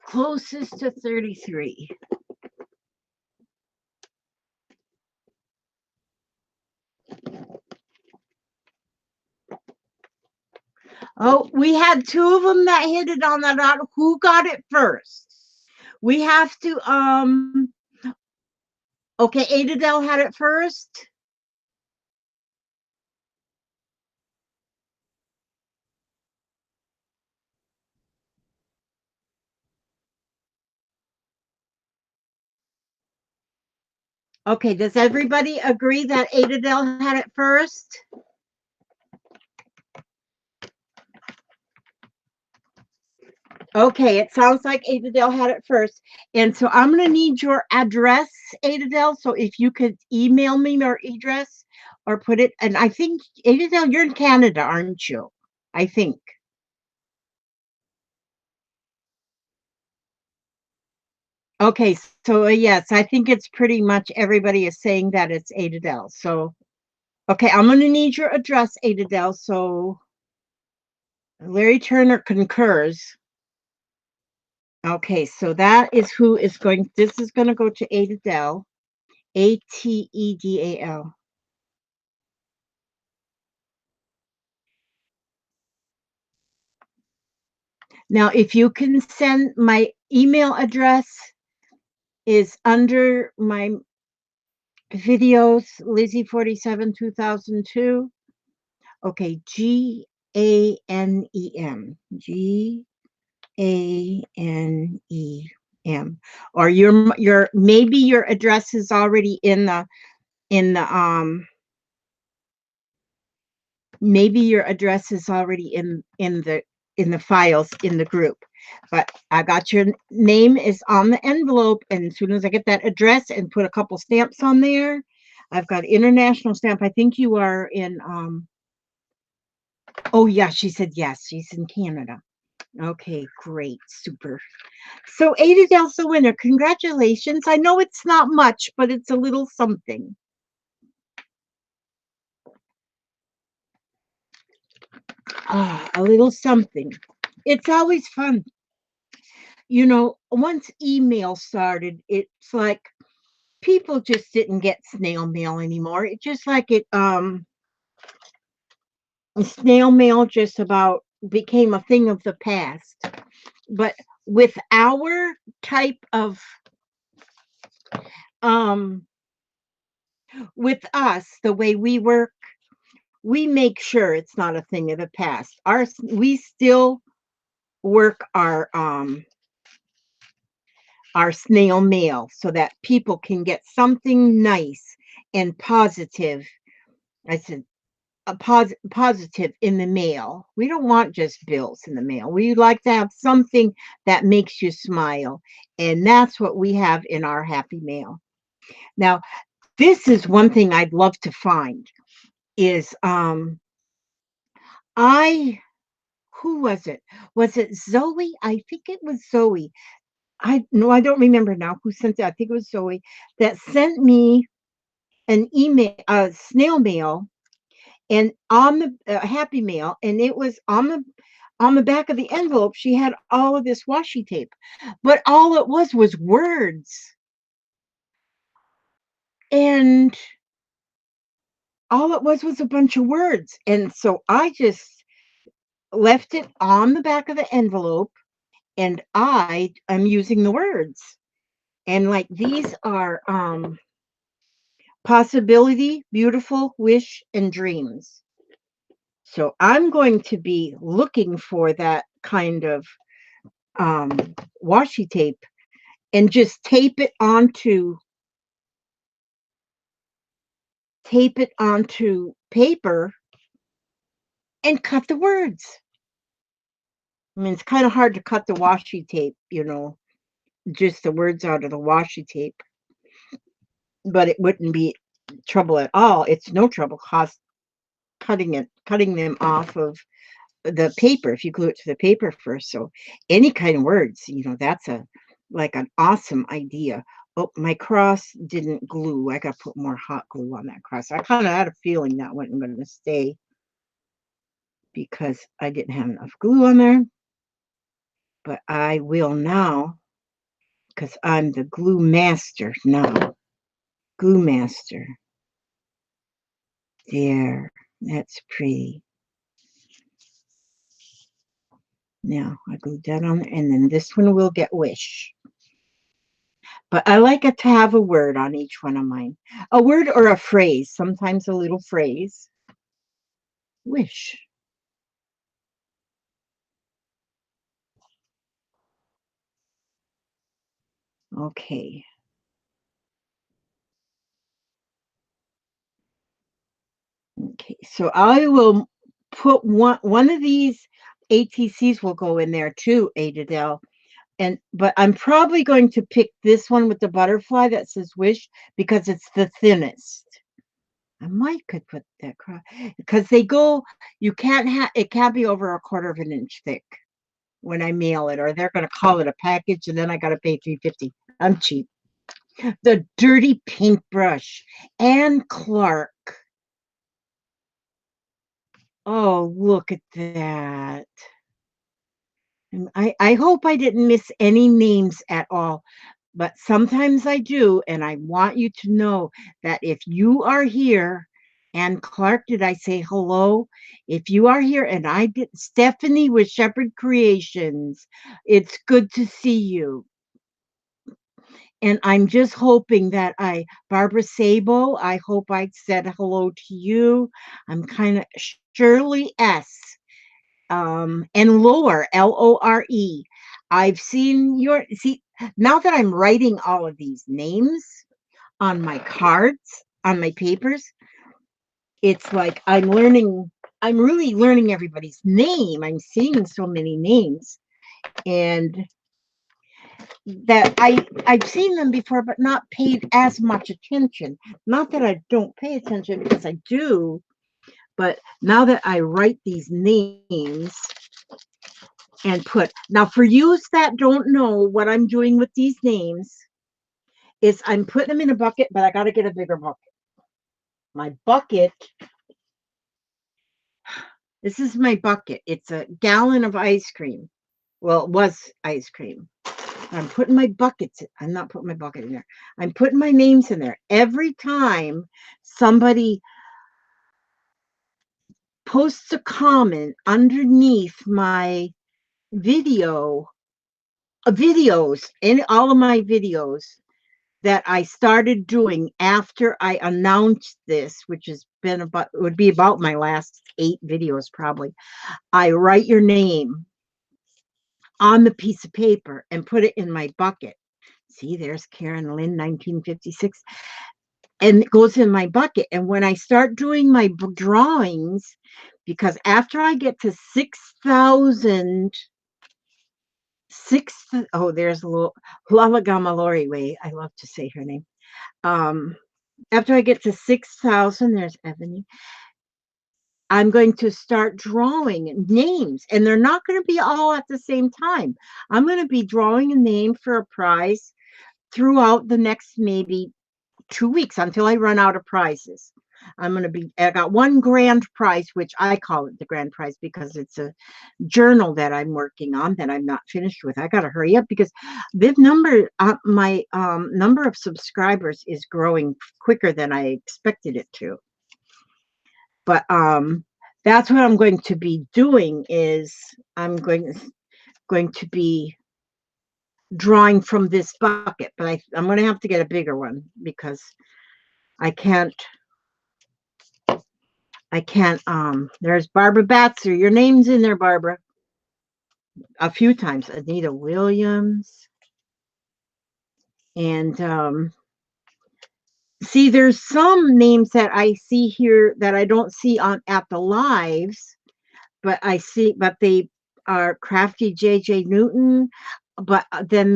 Closest to 33. Oh, we had two of them that hit it on the dot. Who got it first? We have to, okay, Adadel had it first. Okay, does everybody agree that Adadel had it first? Okay, it sounds like Adadel had it first. And so I'm going to need your address, Adadel. So if you could email me your address or put it, and I think, Adadel, you're in Canada, aren't you? I think. Okay, so yes, I think it's pretty much everybody is saying that it's Adadel. So, okay, I'm going to need your address, Adadel. So Larry Turner concurs. Okay, so that is who is going, this is going to go to Adadel, Atedal. Now, if you can send my email address is under my videos, Lizzie47 2002. Okay, GANEM, or your maybe your address is already in the maybe your address is already in the files in the group, but I got your name is on the envelope, and as soon as I get that address and put a couple stamps on there, I've got international stamp. I think you are in oh yeah, she said yes, she's in Canada. Okay, great, super. So Adadel's the winner. Congratulations. I know it's not much, but it's a little something. A little something. It's always fun. You know, once email started, it's like people just didn't get snail mail anymore. It just like it snail mail just about became a thing of the past. But with our type of um with us, the way we work, we make sure it's not a thing of the past. We still work our snail mail so that people can get something nice and positive. I said a positive in the mail. We don't want just bills in the mail. We like to have something that makes you smile, and that's what we have in our happy mail. Now, this is one thing I'd love to find is I who was it? Was it Zoe? I think it was Zoe. I no, I don't remember now who sent it. I think it was Zoe that sent me an email, snail mail, and on the Happy Mail, and it was on the back of the envelope. She had all of this washi tape, but all it was words, and all it was a bunch of words, and so I just left it on the back of the envelope, and I am using the words, and like these are possibility, beautiful, wish, and dreams. So I'm going to be looking for that kind of washi tape and just tape it onto paper and cut the words. I mean, it's kind of hard to cut the washi tape, you know, just the words out of the washi tape, but it wouldn't be trouble at all. It's no trouble cost cutting them off of the paper if you glue it to the paper first. So any kind of words, that's a like an awesome idea. Oh, my cross didn't glue. I got to put more hot glue on that cross. I kind of had a feeling that wasn't going to stay because I didn't have enough glue on there. But I will now because I'm the glue master now. Glue master. There. That's pretty. Now I glued that on there, and then this one will get wish. But I like it to have a word on each one of mine. A word or a phrase, sometimes a little phrase. Wish. Okay. Okay. So I will put one of these ATCs will go in there too, Adadel. But I'm probably going to pick this one with the butterfly that says wish because it's the thinnest. I might could put that cross because you can't have it can't be over a quarter of an inch thick when I mail it, or they're going to call it a package, and then I got to pay $3.50. I'm cheap. The dirty paintbrush, Anne Clark. Oh, look at that. And I hope I didn't miss any names at all, but sometimes I do, and I want you to know that if you are here, and Clark, did I say hello? If you are here, and I did, Stephanie with Shepherd Creations, it's good to see you. And I'm just hoping that Barbara Sabo, I hope I said hello to you. I'm kind of Shirley S. And Lore, Lore. I've seen see, now that I'm writing all of these names on my cards, on my papers, it's like I'm really learning everybody's name. I'm seeing so many names. And that I've seen them before, but not paid as much attention. Not that I don't pay attention because I do, but now that I write these names and put now for you that don't know what I'm doing with these names is I'm putting them in a bucket, but I got to get a bigger bucket. My bucket. This is my bucket. It's a gallon of ice cream. Well, it was ice cream. I'm putting my buckets. I'm not putting my bucket in there. I'm putting my names in there. Every time somebody posts a comment underneath my video, videos, in all of my videos that I started doing after I announced this, which has been about, it would be about my last 8 videos probably. I write your name on the piece of paper and put it in my bucket. See, there's Karen Lynn, 1956. And it goes in my bucket. And when I start doing my drawings, because after I get to 6,000, there's a little Lala Gamalori way. I love to say her name. After I get to 6,000, there's Ebony. I'm going to start drawing names, and they're not going to be all at the same time. I'm going to be drawing a name for a prize throughout the next maybe 2 weeks until I run out of prizes. I got one grand prize, which I call it the grand prize because it's a journal that I'm working on that I'm not finished with. I got to hurry up because my number of subscribers is growing quicker than I expected it to. But that's what I'm going to be doing is I'm going to be drawing from this bucket, but I'm going to have to get a bigger one because I can't, there's Barbara Batzer. Your name's in there, Barbara. A few times. Anita Williams. And see, there's some names that I see here that I don't see at the lives, but they are Crafty JJ Newton, but then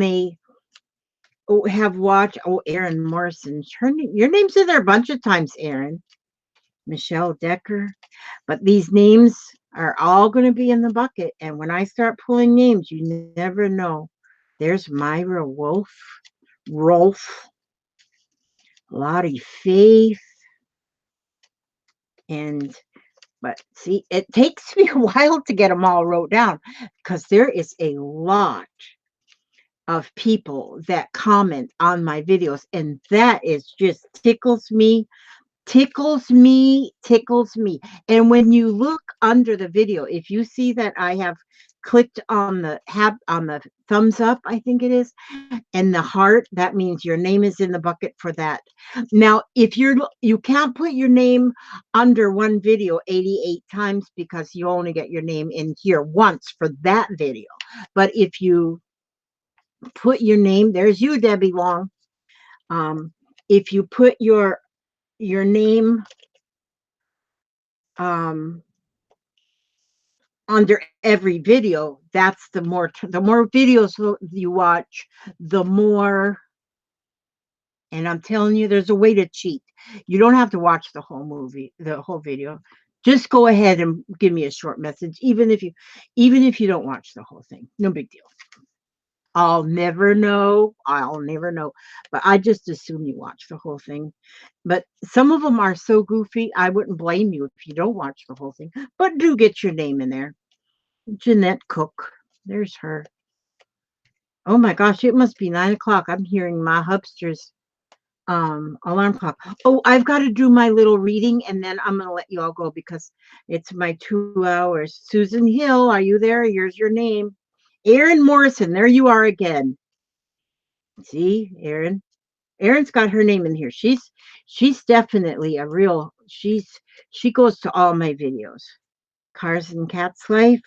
have watched. Oh, Erin Morrison. Your name's in there a bunch of times, Erin. Michelle Decker. But these names are all going to be in the bucket. And when I start pulling names, you never know. There's Myra Wolf, Rolf, Lottie Faith, and but see, it takes me a while to get them all wrote down because there is a lot of people that comment on my videos, and that is just tickles me. And when you look under the video, if you see that I have clicked on the thumbs up, I think it is, and the heart, that means your name is in the bucket for that. Now, if you can't put your name under one video 88 times because you only get your name in here once for that video. But if you put your name, there's you, Debbie Long. If you put your name um, under every video, that's the more videos you watch, the more. And I'm telling you, there's a way to cheat. You don't have to watch the whole movie, the whole video. Just go ahead and give me a short message, even if you don't watch the whole thing. No big deal. I'll never know. I'll never know. But I just assume you watch the whole thing. But some of them are so goofy, I wouldn't blame you if you don't watch the whole thing. But do get your name in there. Jeanette Cook. There's her. Oh my gosh, it must be 9 o'clock. I'm hearing my hubsters alarm clock. Oh, I've got to do my little reading and then I'm gonna let you all go because it's my 2 hours. Susan Hill, are you there? Here's your name. Erin Morrison, there you are again. See, Erin. Erin's got her name in here. She's definitely a real she goes to all my videos. Cars and Cats Life,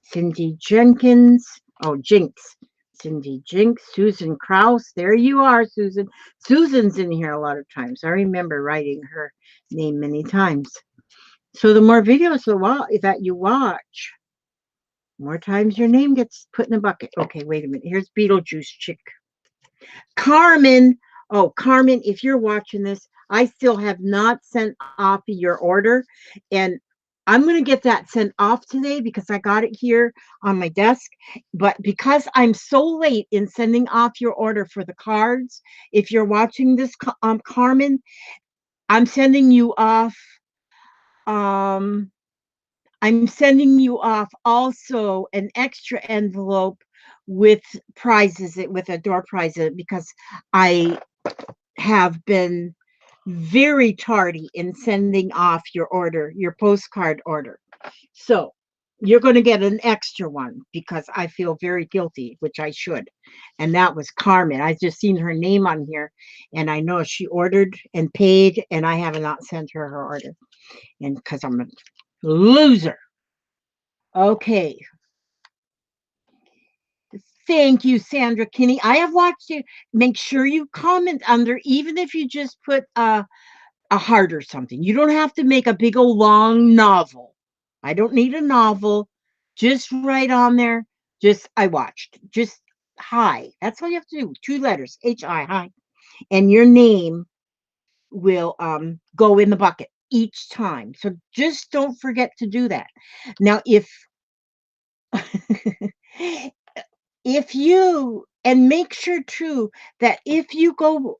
Cindy Jenkins. Oh, Jinx. Cindy Jinx, Susan Kraus. There you are, Susan. Susan's in here a lot of times. I remember writing her name many times. So the more videos that you watch, more times your name gets put in the bucket. Okay, wait a minute. Here's Beetlejuice Chick. Carmen. Oh, Carmen, if you're watching this, I still have not sent off your order. And I'm going to get that sent off today because I got it here on my desk. But because I'm so late in sending off your order for the cards, if you're watching this, Carmen, I'm sending you off. I'm sending you off also an extra envelope with prizes, with a door prize because I have been very tardy in sending off your order, your postcard order. So you're going to get an extra one because I feel very guilty, which I should. And that was Carmen. I just seen her name on here and I know she ordered and paid and I have not sent her order. And because I'm a loser. Okay. Thank you, Sandra Kinney. I have watched you. Make sure you comment under, even if you just put a heart or something. You don't have to make a big old long novel. I don't need a novel. Just write on there. Just I watched. Just hi. That's all you have to do. 2 letters. Hi. Hi. And your name will go in the bucket each time. So just don't forget to do that. Now, if you and make sure too that if you go,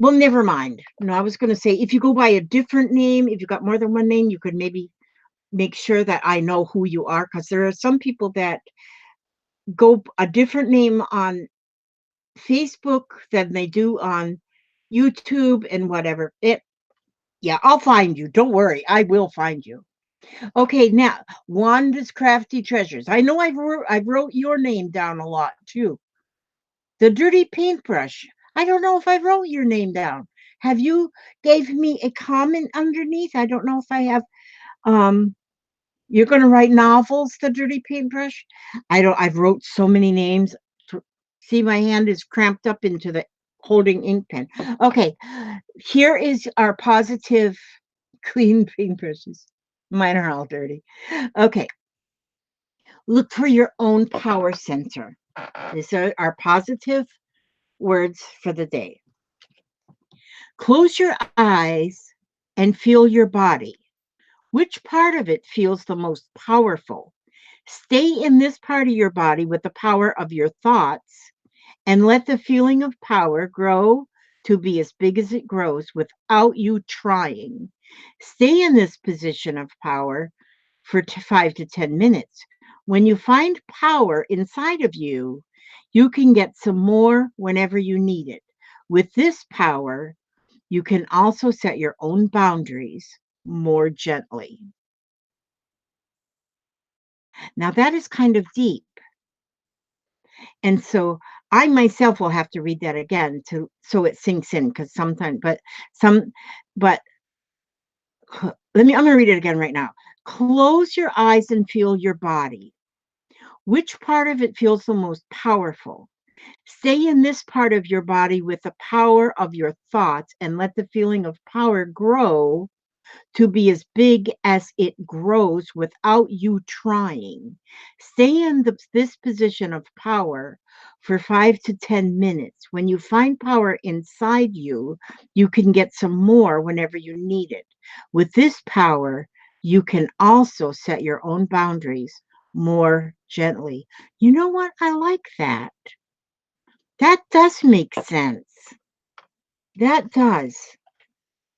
well, never mind. No, I was going to say if you go by a different name, if you got more than one name, you could maybe make sure that I know who you are because there are some people that go a different name on Facebook than they do on YouTube and whatever. Yeah, I'll find you. Don't worry, I will find you. Okay, now Wanda's Crafty Treasures. I know I wrote your name down a lot too. The Dirty Paintbrush. I don't know if I wrote your name down. Have you gave me a comment underneath? I don't know if I have. Um, you're going to write novels, The Dirty Paintbrush? I don't. I've wrote so many names. See, my hand is cramped up into the holding ink pen. Okay, here is our positive, clean paintbrushes. Mine are all dirty. Okay, look for your own power center. These are our positive words for the day. Close your eyes and feel your body. Which part of it feels the most powerful? Stay in this part of your body with the power of your thoughts and let the feeling of power grow to be as big as it grows without you trying. Stay in this position of power for 5 to 10 minutes. When you find power inside of you, you can get some more whenever you need it. With this power, you can also set your own boundaries more gently. Now, that is kind of deep. And so I myself will have to read that again to so it sinks in because sometimes, some, but I'm going to read it again right now. Close your eyes and feel your body. Which part of it feels the most powerful? Stay in this part of your body with the power of your thoughts and let the feeling of power grow to be as big as it grows without you trying. Stay in this position of power for 5 to 10 minutes. When you find power inside you, you can get some more whenever you need it. With this power, you can also set your own boundaries more gently. You know what? I like that. That does make sense. That does.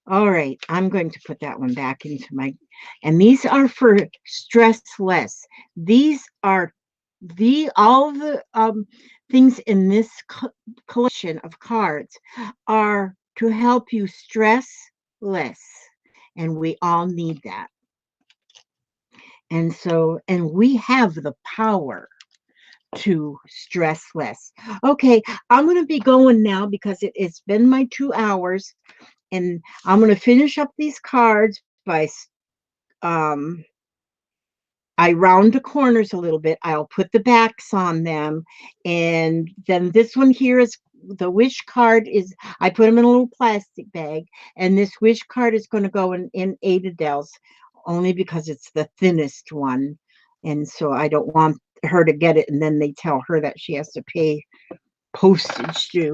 All right, I'm going to put that one back into my, and these are for stress less. These are all the things in this collection of cards are to help you stress less, and we all need that. And so, and we have the power to stress less. Okay, I'm going to be going now because it's been my 2 hours. And I'm going to finish up these cards by I round the corners a little bit. I'll put the backs on them. And then this one here is the wish card is, I put them in a little plastic bag. And this wish card is going to go in Adele's only because it's the thinnest one. And so I don't want her to get it and then they tell her that she has to pay postage due.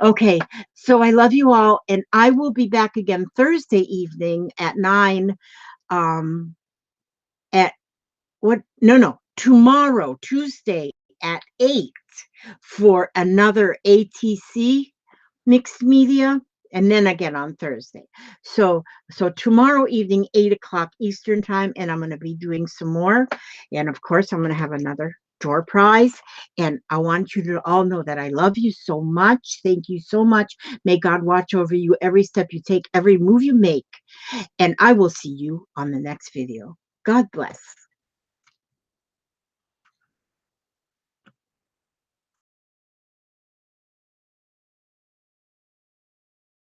Okay, so I love you all, and I will be back again Thursday evening at 9. At what? No, tomorrow, Tuesday at 8 for another ATC mixed media, and then again on Thursday. So tomorrow evening, 8 o'clock Eastern time, and I'm going to be doing some more, and of course, I'm going to have another door prize. And I want you to all know that I love you so much. Thank you so much. May God watch over you every step you take, every move you make. And I will see you on the next video. God bless.